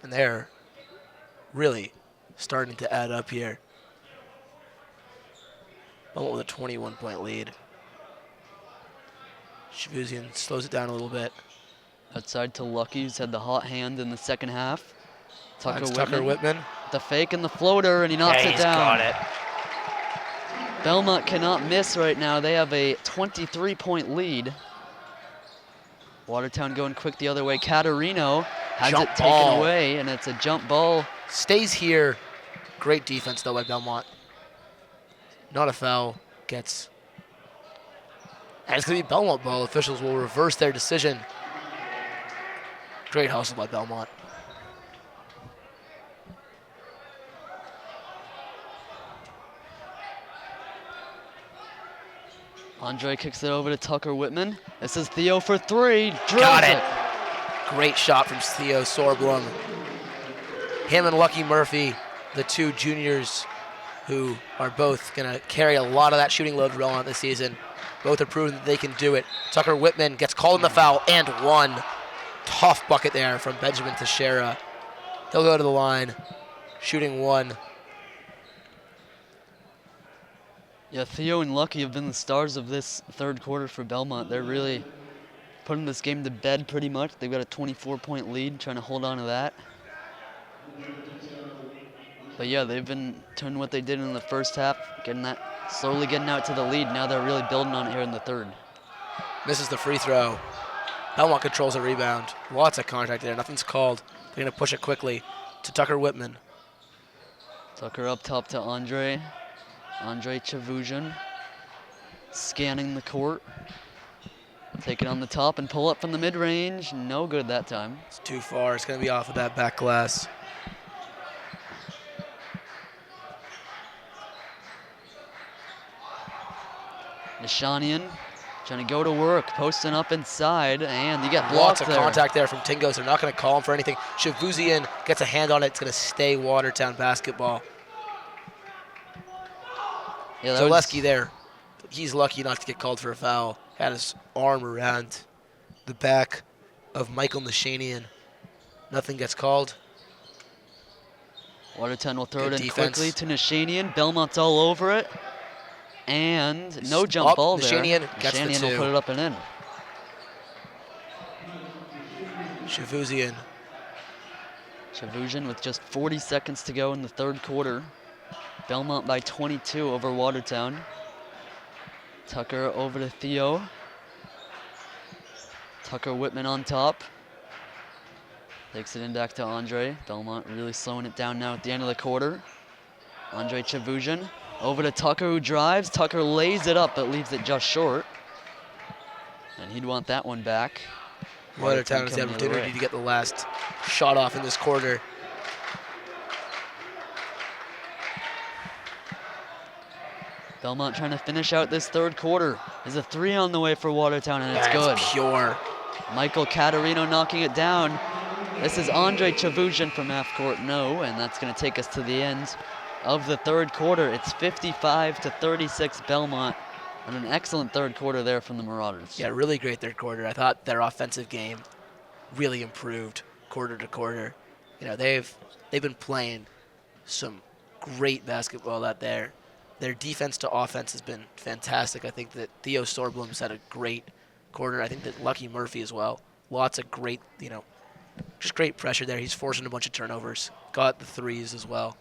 And they're really starting to add up here. Belmont with a 21-point lead. Chavusian slows it down a little bit. Outside to Lucky, who's had the hot hand in the second half. Tucker Whitman. The fake and the floater, and he knocks it down. Got it. Belmont cannot miss right now. They have a 23-point lead. Watertown going quick the other way. Caterino has it taken away, and it's a jump ball. Stays here. Great defense, though, by Belmont. Not a foul. Gets. And it's going to be Belmont ball. Officials will reverse their decision. Great hustle by Belmont. Andre kicks it over to Tucker Whitman. This is Theo for 3. Got it. Great shot from Theo Sorblum. Him and Lucky Murphy, the 2 juniors who are both going to carry a lot of that shooting load for Belmont this season. Both have proven that they can do it. Tucker Whitman gets called in the foul and 1. Tough bucket there from Benjamin Teixeira. He'll go to the line. shooting 1. Yeah, Theo and Lucky have been the stars of this third quarter for Belmont. They're really putting this game to bed pretty much. They've got a 24-point lead, trying to hold on to that. But yeah, they've been doing what they did in the first half, slowly getting out to the lead. Now they're really building on it here in the third. Misses the free throw. Belmont controls a rebound. Lots of contact there. Nothing's called. They're going to push it quickly to Tucker Whitman. Tucker up top to Andre. Andre Chavuzhin scanning the court. Take it on the top and pull up from the mid-range. No good that time. It's too far. It's going to be off of that back glass. Nishanian trying to go to work, posting up inside, and you get blocked Lots of there. contact there from Tingos. They're not going to call him for anything. Chavuzhin gets a hand on it. It's going to stay Watertown basketball. Yeah, Zaleski there. He's lucky not to get called for a foul. Had his arm around the back of Michael Nishanian. Nothing gets called. Watertown will throw Good it in defense. quickly to Nishanian. Belmont's all over it. And no jump ball there. Nishanian gets the Nishanian will two. put it up and in. Chavuzhin. Chavuzhin with just 40 seconds to go in the third quarter. Belmont by 22 over Watertown. Tucker over to Theo. Tucker Whitman on top. Takes it in back to Andre. Belmont really slowing it down now at the end of the quarter. Andre Chavuzhin over to Tucker, who drives. Tucker lays it up but leaves it just short. And he'd want that one back. Watertown has the coming the other opportunity way. to get the last shot off in this quarter. Belmont trying to finish out this third quarter. There's a 3 on the way for Watertown, and it's good. Pure. Michael Caterino knocking it down. This is Andre Chavuzhin from half court, no, and that's going to take us to the end of the third quarter. It's 55-36 Belmont, and an excellent third quarter there from the Marauders. Yeah, really great third quarter. I thought their offensive game really improved quarter to quarter. You know, they've been playing some great basketball out there. Their defense to offense has been fantastic. I think that Theo Sorblum's had a great quarter. I think that Lucky Murphy as well. Lots of great, just great pressure there. He's forcing a bunch of turnovers. Got the threes as well.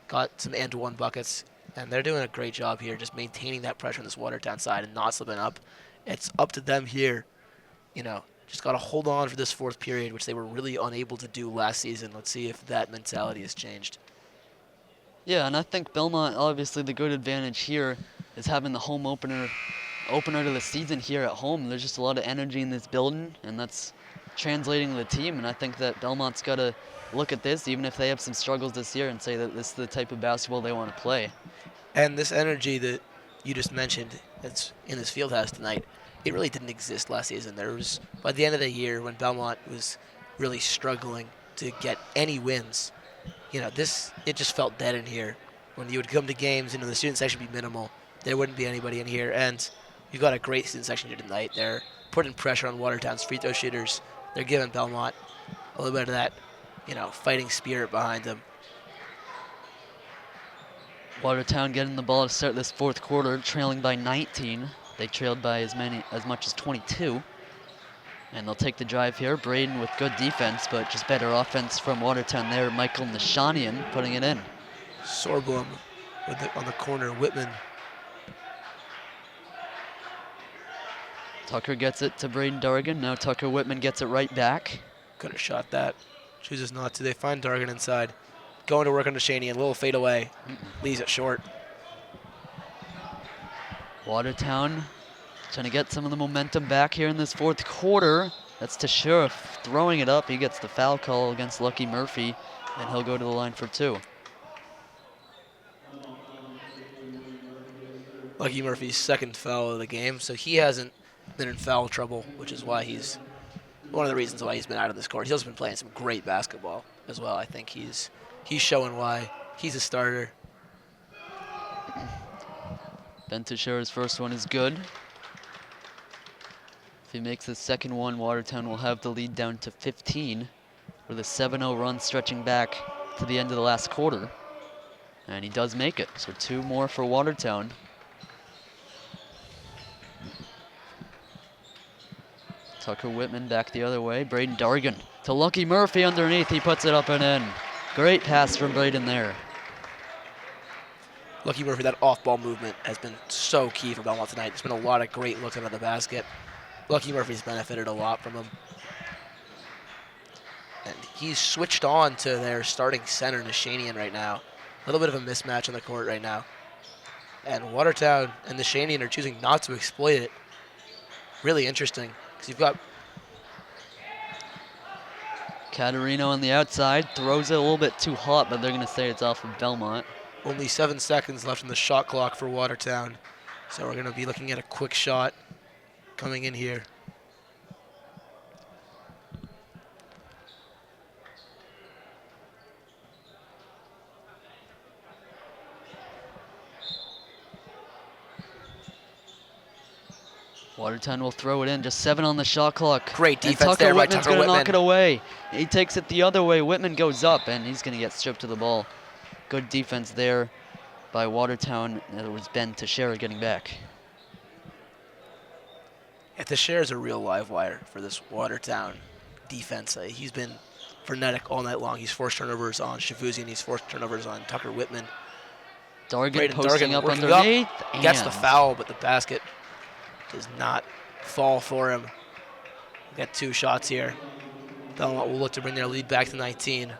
Got some and-one buckets. And they're doing a great job here just maintaining that pressure on this Watertown side and not slipping up. It's up to them here. Just got to hold on for this fourth period, which they were really unable to do last season. Let's see if that mentality has changed. Yeah, and I think Belmont, obviously the good advantage here is having the home opener to the season here at home. There's just a lot of energy in this building, and that's translating to the team. And I think that Belmont's got to look at this, even if they have some struggles this year, and say that this is the type of basketball they want to play. And this energy that you just mentioned that's in this field house tonight, it really didn't exist last season. There was, by the end of the year, when Belmont was really struggling to get any wins, it just felt dead in here. When you would come to games, the student section would be minimal. There wouldn't be anybody in here. And you've got a great student section here tonight. They're putting pressure on Watertown's free throw shooters. They're giving Belmont a little bit of that, fighting spirit behind them. Watertown getting the ball to start this fourth quarter, trailing by 19. They trailed by as much as 22. And they'll take the drive here. Braden with good defense, but just better offense from Watertown there. Michael Nishanian putting it in. Sorblum on the corner. Whitman. Tucker gets it to Braden Dargan. Now Tucker Whitman gets it right back. Could have shot that. Chooses not to. They find Dargan inside. Going to work on Nishanian. Little fade away. Leaves it short. Watertown trying to get some of the momentum back here in this fourth quarter. That's Tashura throwing it up. He gets the foul call against Lucky Murphy, and he'll go to the line for 2. Lucky Murphy's second foul of the game, so he hasn't been in foul trouble, which is why he's one of the reasons why he's been out of this court. He's also been playing some great basketball as well. I think he's showing why he's a starter. Ben Tashura's first one is good. If he makes his second one, Watertown will have the lead down to 15 with a 7-0 run stretching back to the end of the last quarter. And he does make it, so 2 more for Watertown. Tucker Whitman back the other way. Braden Dargan to Lucky Murphy underneath. He puts it up and in. Great pass from Braden there. Lucky Murphy, that off-ball movement has been so key for Belmont tonight. There's been a lot of great looks under the basket. Lucky Murphy's benefited a lot from him. And he's switched on to their starting center, Nishanian, right now. A little bit of a mismatch on the court right now. And Watertown and Nishanian are choosing not to exploit it. Really interesting, because you've got Caterino on the outside, throws it a little bit too hot, but they're going to say it's off of Belmont. only 7 seconds left in the shot clock for Watertown. So we're going to be looking at a quick shot coming in here. Watertown will throw it in, just 7 on the shot clock. Great defense and Tucker there by Whitman's Tucker gonna Whitman. knock it away. He takes it the other way. Whitman goes up, and he's going to get stripped to the ball. Good defense there by Watertown. It was Ben Teixeira getting back. Yeah, Teixeira's a real live wire for this Watertown defense. He's been frenetic all night long. He's forced turnovers on Shavuzian. He's forced turnovers on Tucker Whitman. Dargan posting up working underneath. Up, gets the foul, but the basket does not fall for him. We got 2 shots here. Belmont will look to bring their lead back to 19.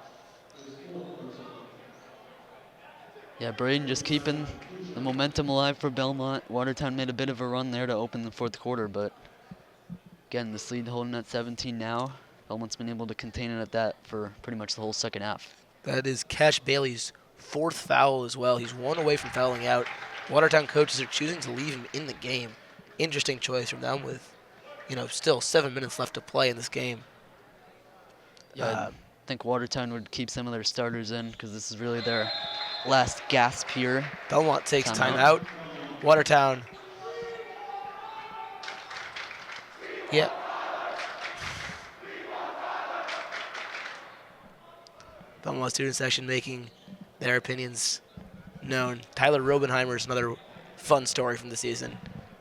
Yeah, Braden just keeping the momentum alive for Belmont. Watertown made a bit of a run there to open the 4th quarter, but again, this lead holding at 17 now. Belmont's been able to contain it at that for pretty much the whole second half. That is Cash Bailey's 4th foul as well. He's 1 away from fouling out. Watertown coaches are choosing to leave him in the game. Interesting choice from them with, still 7 minutes left to play in this game. Yeah, I think Watertown would keep some of their starters in because this is really their last gasp here. Belmont takes time out. Watertown. Yeah. Belmont student section making their opinions known. Tyler Robenheimer is another fun story from the season.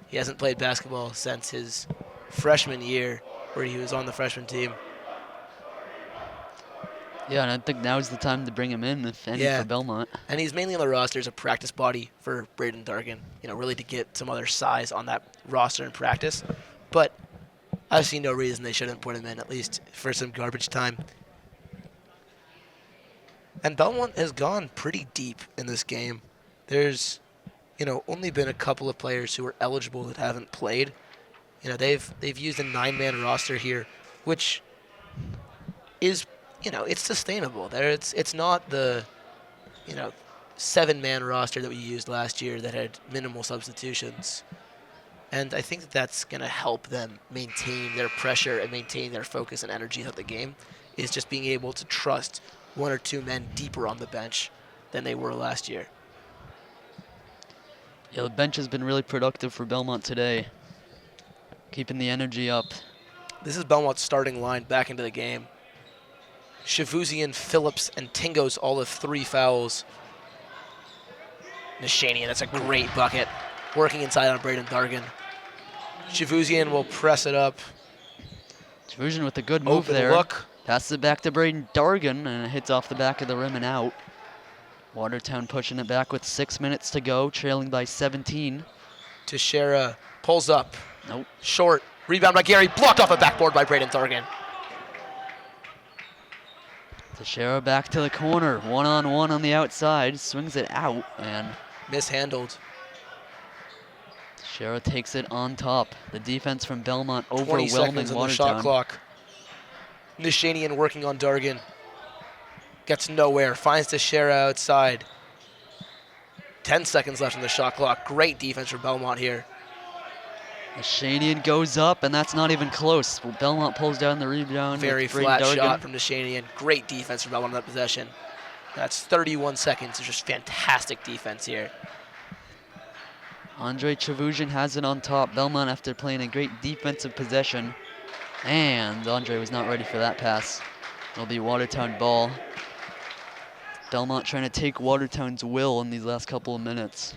He hasn't played basketball since his freshman year, where he was on the freshman team. Yeah, and I think now's the time to bring him in, if any, for Belmont. And he's mainly on the roster as a practice body for Braden Dargan, really to get some other size on that roster in practice. But I see no reason they shouldn't put him in, at least for some garbage time. And Belmont has gone pretty deep in this game. There's, only been a couple of players who are eligible that haven't played. They've used a 9-man roster here, which is, it's sustainable. It's not the, 7-man roster that we used last year that had minimal substitutions. And I think that's going to help them maintain their pressure and maintain their focus and energy throughout the game, is just being able to trust 1 or 2 men deeper on the bench than they were last year. Yeah, the bench has been really productive for Belmont today, keeping the energy up. This is Belmont's starting line back into the game. Shavuzian, Phillips, and Tingos all have 3 fouls. Nishanian, that's a great bucket. Working inside on Braden Dargan. Shavuzian will press it up. Shavuzian with a good move Open there. look. Passes it back to Braden Dargan, and it hits off the back of the rim and out. Watertown pushing it back with 6 minutes to go, trailing by 17. Teixeira pulls up. Nope. Short. Rebound by Gary. Blocked off a backboard by Braden Dargan. Teixeira back to the corner. 1-on-1 on the outside. Swings it out and mishandled. Teixeira takes it on top. The defense from Belmont 20 overwhelming seconds on the Watertown. shot clock. Nishanian working on Dargan. Gets nowhere. Finds Teixeira outside. 10 seconds left on the shot clock. Great defense from Belmont here. Nishanian goes up, and that's not even close. Belmont pulls down the rebound. Very flat shot from Nishanian. Great defense from Belmont on that possession. That's 31 seconds. It's just fantastic defense here. Andre Chavusian has it on top. Belmont, after playing a great defensive possession, and Andre was not ready for that pass. It'll be Watertown ball. Belmont trying to take Watertown's will in these last couple of minutes.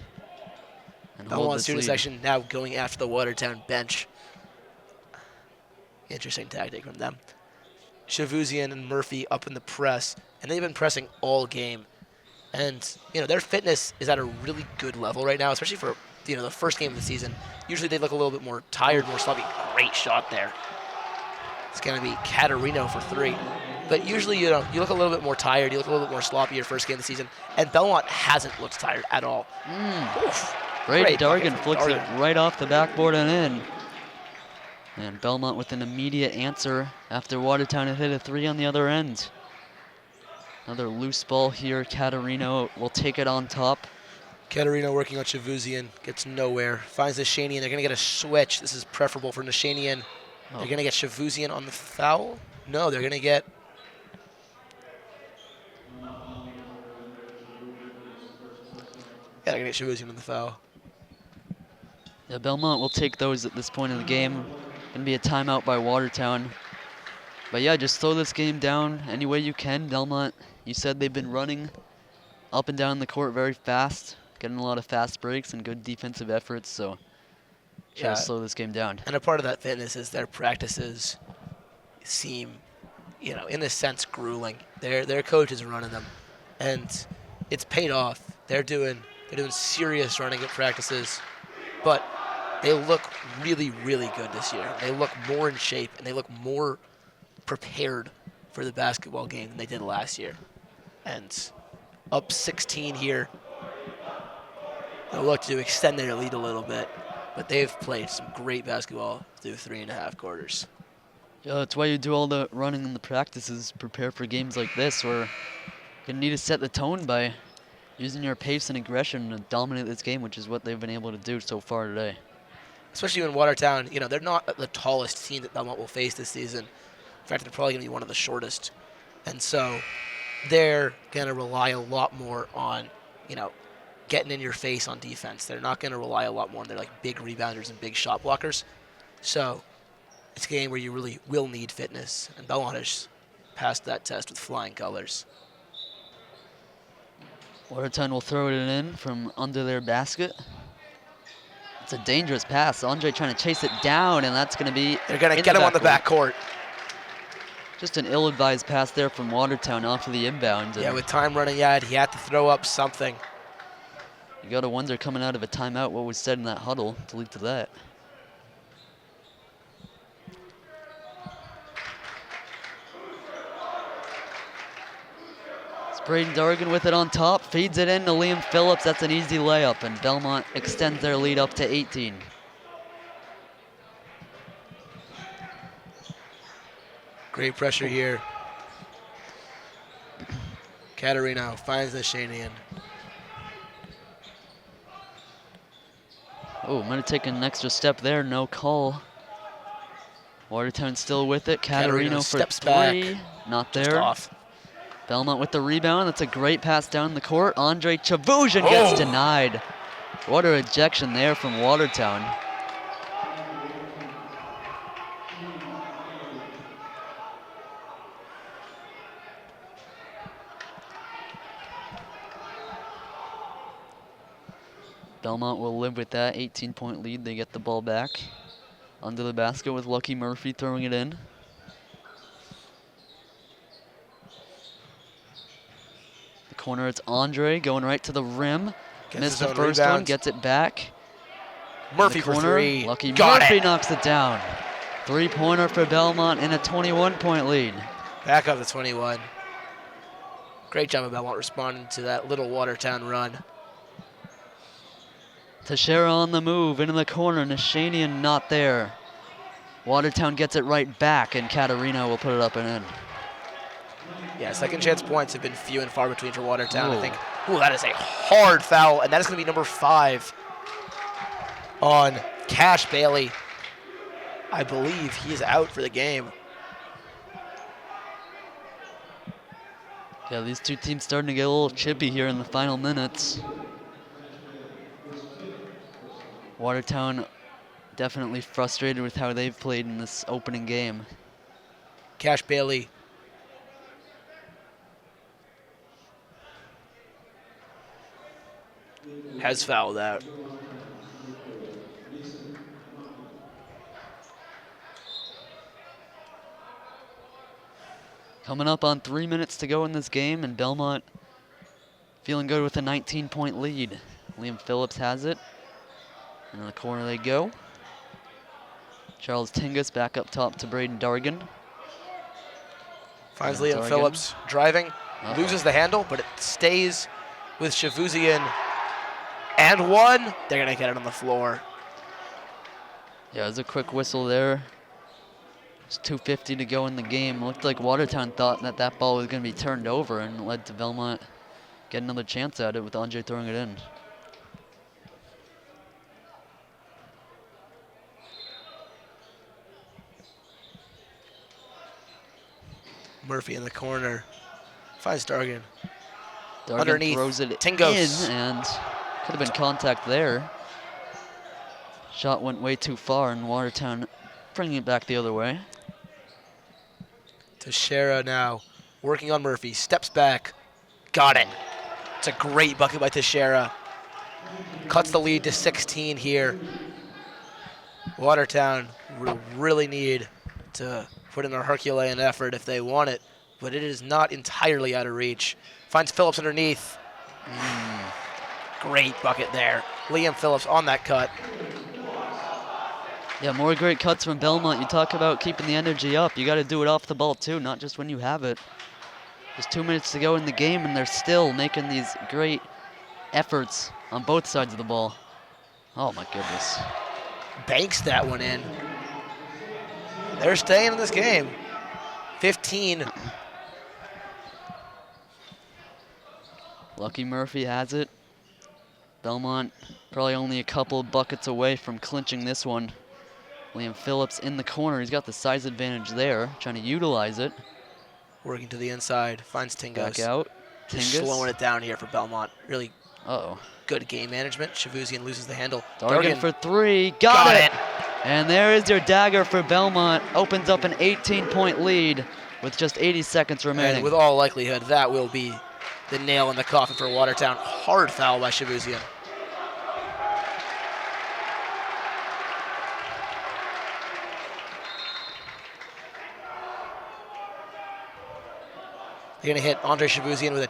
And hold Belmont this student lead. section now going after the Watertown bench. Interesting tactic from them. Shavuzian and Murphy up in the press, and they've been pressing all game. And, their fitness is at a really good level right now, especially for, the first game of the season. Usually they look a little bit more tired, more sloppy. Great shot there. It's going to be Caterino for 3. But usually, you look a little bit more tired. You look a little bit more sloppy your first game of the season. And Belmont hasn't looked tired at all. Great Dargan flicks it right off the backboard and in. And Belmont with an immediate answer after Watertown had hit a 3 on the other end. Another loose ball here. Caterino will take it on top. Caterino working on Shavuzian. Gets nowhere. Finds Nishanian. They're going to get a switch. This is preferable for Nishanian. They're going to get Shavuzian on the foul. No, they're going to get... Yeah, they're going to get Shavuzian on the foul. Yeah, Belmont will take those at this point in the game. Going to be a timeout by Watertown. But yeah, just slow this game down any way you can. Belmont, you said they've been running up and down the court very fast, getting a lot of fast breaks and good defensive efforts, so try to slow this game down. And a part of that fitness is their practices seem, in a sense, grueling. Their coaches are running them, and it's paid off. They're doing serious running at practices, but they look really, really good this year. They look more in shape, and they look more prepared for the basketball game than they did last year. And up 16 here. They'll look to extend their lead a little bit, but they've played some great basketball through 3.5 quarters. Yeah, that's why you do all the running in the practices, prepare for games like this, where you're going to need to set the tone by using your pace and aggression to dominate this game, which is what they've been able to do so far today. Especially in Watertown, they're not the tallest team that Belmont will face this season. In fact, they're probably going to be one of the shortest. And so they're going to rely a lot more on, getting in your face on defense. They're not going to rely a lot more on their big rebounders and big shot blockers. So it's a game where you really will need fitness. And Belmont has passed that test with flying colors. Watertown will throw it in from under their basket. It's a dangerous pass. Andre trying to chase it down, and that's going to be... They're going to get him on the backcourt. Just an ill-advised pass there from Watertown off of the inbound. Yeah, with time running out, he had to throw up something. You got to wonder, coming out of a timeout, what was said in that huddle to lead to that. It's Braden Dargan with it on top, feeds it in to Liam Phillips. That's an easy layup, and Belmont extends their lead up to 18. Great pressure here. Caterino finds the Shanian. Oh, might have taken an extra step there. No call. Watertown still with it. Caterino for steps 3. back. Not Just there. off. Belmont with the rebound. That's a great pass down the court. Andre Chavuzian gets denied. What a rejection there from Watertown. Belmont will live with that 18-point lead. They get the ball back under the basket with Lucky Murphy throwing it in. The corner, it's Andre going right to the rim. Missed the first one, gets it back. Murphy for 3. Lucky Murphy knocks it down. 3-pointer for Belmont in a 21-point lead. Back up to 21. Great job of Belmont responding to that little Watertown run. Teixeira on the move, into the corner, Nishanian not there. Watertown gets it right back, and Caterino will put it up and in. Yeah, second chance points have been few and far between for Watertown, I think. Ooh, that is a hard foul, and that is going to be number 5 on Cash Bailey. I believe he is out for the game. Yeah, these two teams starting to get a little chippy here in the final minutes. Watertown definitely frustrated with how they've played in this opening game. Cash Bailey has fouled out. Coming up on 3 minutes to go in this game, and Belmont feeling good with a 19-point lead. Liam Phillips has it. And in the corner they go. Charles Tingus back up top to Braden Dargan. Finds Liam Phillips driving, loses the handle, but it stays with Shavuzian. And one. They're going to get it on the floor. Yeah, there's a quick whistle there. It's 2:50 to go in the game. It looked like Watertown thought that that ball was going to be turned over, and it led to Belmont getting another chance at it with Andre throwing it in. Murphy in the corner. Finds Dargan. Dargan Underneath. throws it Tingos. in, and could have been contact there. Shot went way too far, and Watertown bringing it back the other way. Teixeira now working on Murphy. Steps back. Got it. It's a great bucket by Teixeira. Cuts the lead to 16 here. Watertown will really need to put in a Herculean effort if they want it, but it is not entirely out of reach. Finds Phillips underneath. Great bucket there. Liam Phillips on that cut. Yeah, more great cuts from Belmont. You talk about keeping the energy up. You got to do it off the ball too, not just when you have it. There's 2 minutes to go in the game, and they're still making these great efforts on both sides of the ball. Oh my goodness. Banks that one in. They're staying in this game. 15. Lucky Murphy has it. Belmont probably only a couple buckets away from clinching this one. Liam Phillips in the corner. He's got the size advantage there, trying to utilize it. Working to the inside, finds Tingos. Back out. Just Tingus. slowing it down here for Belmont. Really Uh-oh. good game management. Shavuzian loses the handle. Dargan for three. Got it. And there is your dagger for Belmont. Opens up an 18-point lead with just 80 seconds remaining. And with all likelihood, that will be the nail in the coffin for Watertown. Hard foul by Shavuzian. They're going to hit Andre Shavuzian with a...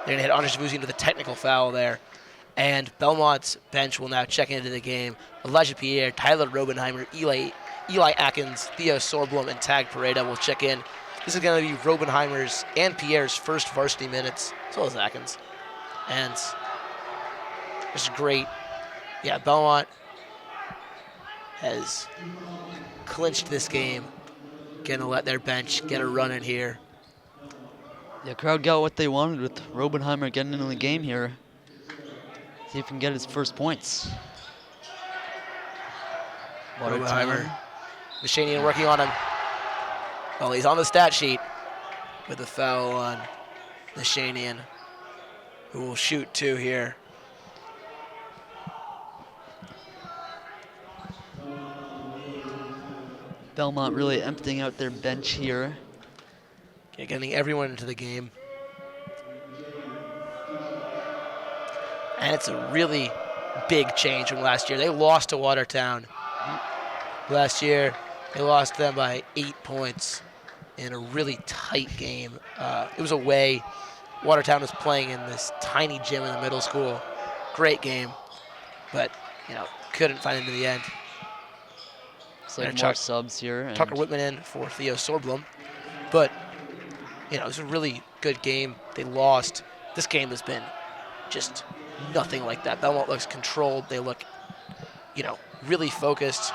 They're going to hit Andre Shavuzian with a technical foul there. And Belmont's bench will now check into the game. Elijah Pierre, Tyler Robenheimer, Eli Atkins, Theo Sorblum, and Tag Pareda will check in. This is going to be Robenheimer's and Pierre's first varsity minutes, as well as Atkins. And this is great. Yeah, Belmont has clinched this game. Going to let their bench get a run in here. The crowd got what they wanted with Robenheimer getting into the game here. See if he can get his first points. Robenheimer. Mashanian working on him. Well, he's on the stat sheet with a foul on Mashanian, who will shoot two here. Belmont really emptying out their bench here. Okay, getting everyone into the game. And it's a really big change from last year. They lost to Watertown. Last year, they lost them by 8 points in a really tight game. It was away. Watertown was playing in this tiny gym in the middle school. Great game, but couldn't find it in the end. It's like more subs here. Tucker Whitman in for Theo Sorblum, but it was a really good game. They lost. This game has been just nothing like that. Belmont looks controlled. They look, really focused.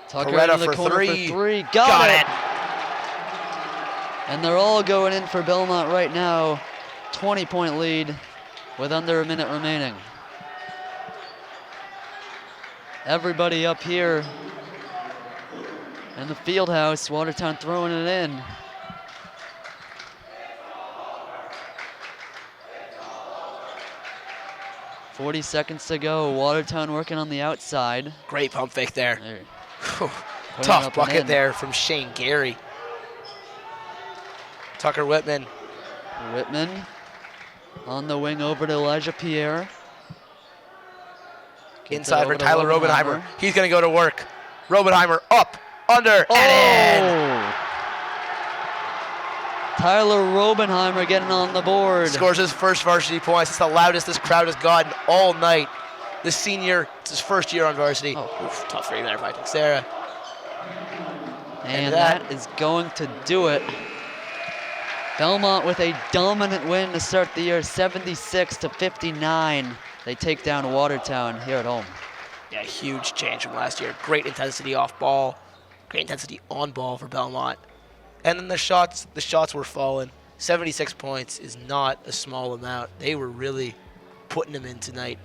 Tucker Meretta in the corner for three. Got it. And they're all going in for Belmont right now. 20-point lead with under a minute remaining. Everybody up here in the field house. Watertown throwing it in. .40 seconds to go. Watertown working on the outside. Great pump fake there. Tough bucket there from Shane Gary. Tucker Whitman Whitman on the wing over to Elijah Pierre. Inside for Tyler Robenheimer. He's going to go to work. Robenheimer up, under, and in. Tyler Robenheimer getting on the board. Scores his first varsity points. It's the loudest this crowd has gotten all night. The senior, it's his first year on varsity. Oof, tough free there by Texera. And that is going to do it. Belmont with a dominant win to start the year, 76-59. They take down Watertown here at home. Yeah, huge change from last year. Great intensity off ball, great intensity on ball for Belmont. And then the shots were falling. 76 points is not a small amount. They were really putting them in tonight.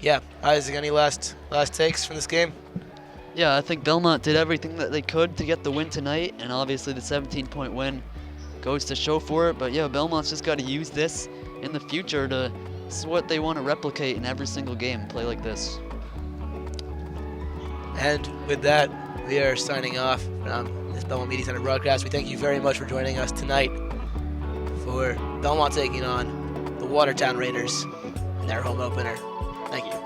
Yeah, Isaac, any last takes from this game? Yeah, I think Belmont did everything that they could to get the win tonight, and obviously the 17-point win goes to show for it. But yeah, Belmont's just got to use this in the future to. This is what they want to replicate in every single game. Play like this. And with that, we are signing off from this Belmont Media Center broadcast. We thank you very much for joining us tonight for Belmont taking on the Watertown Raiders in their home opener. Thank you.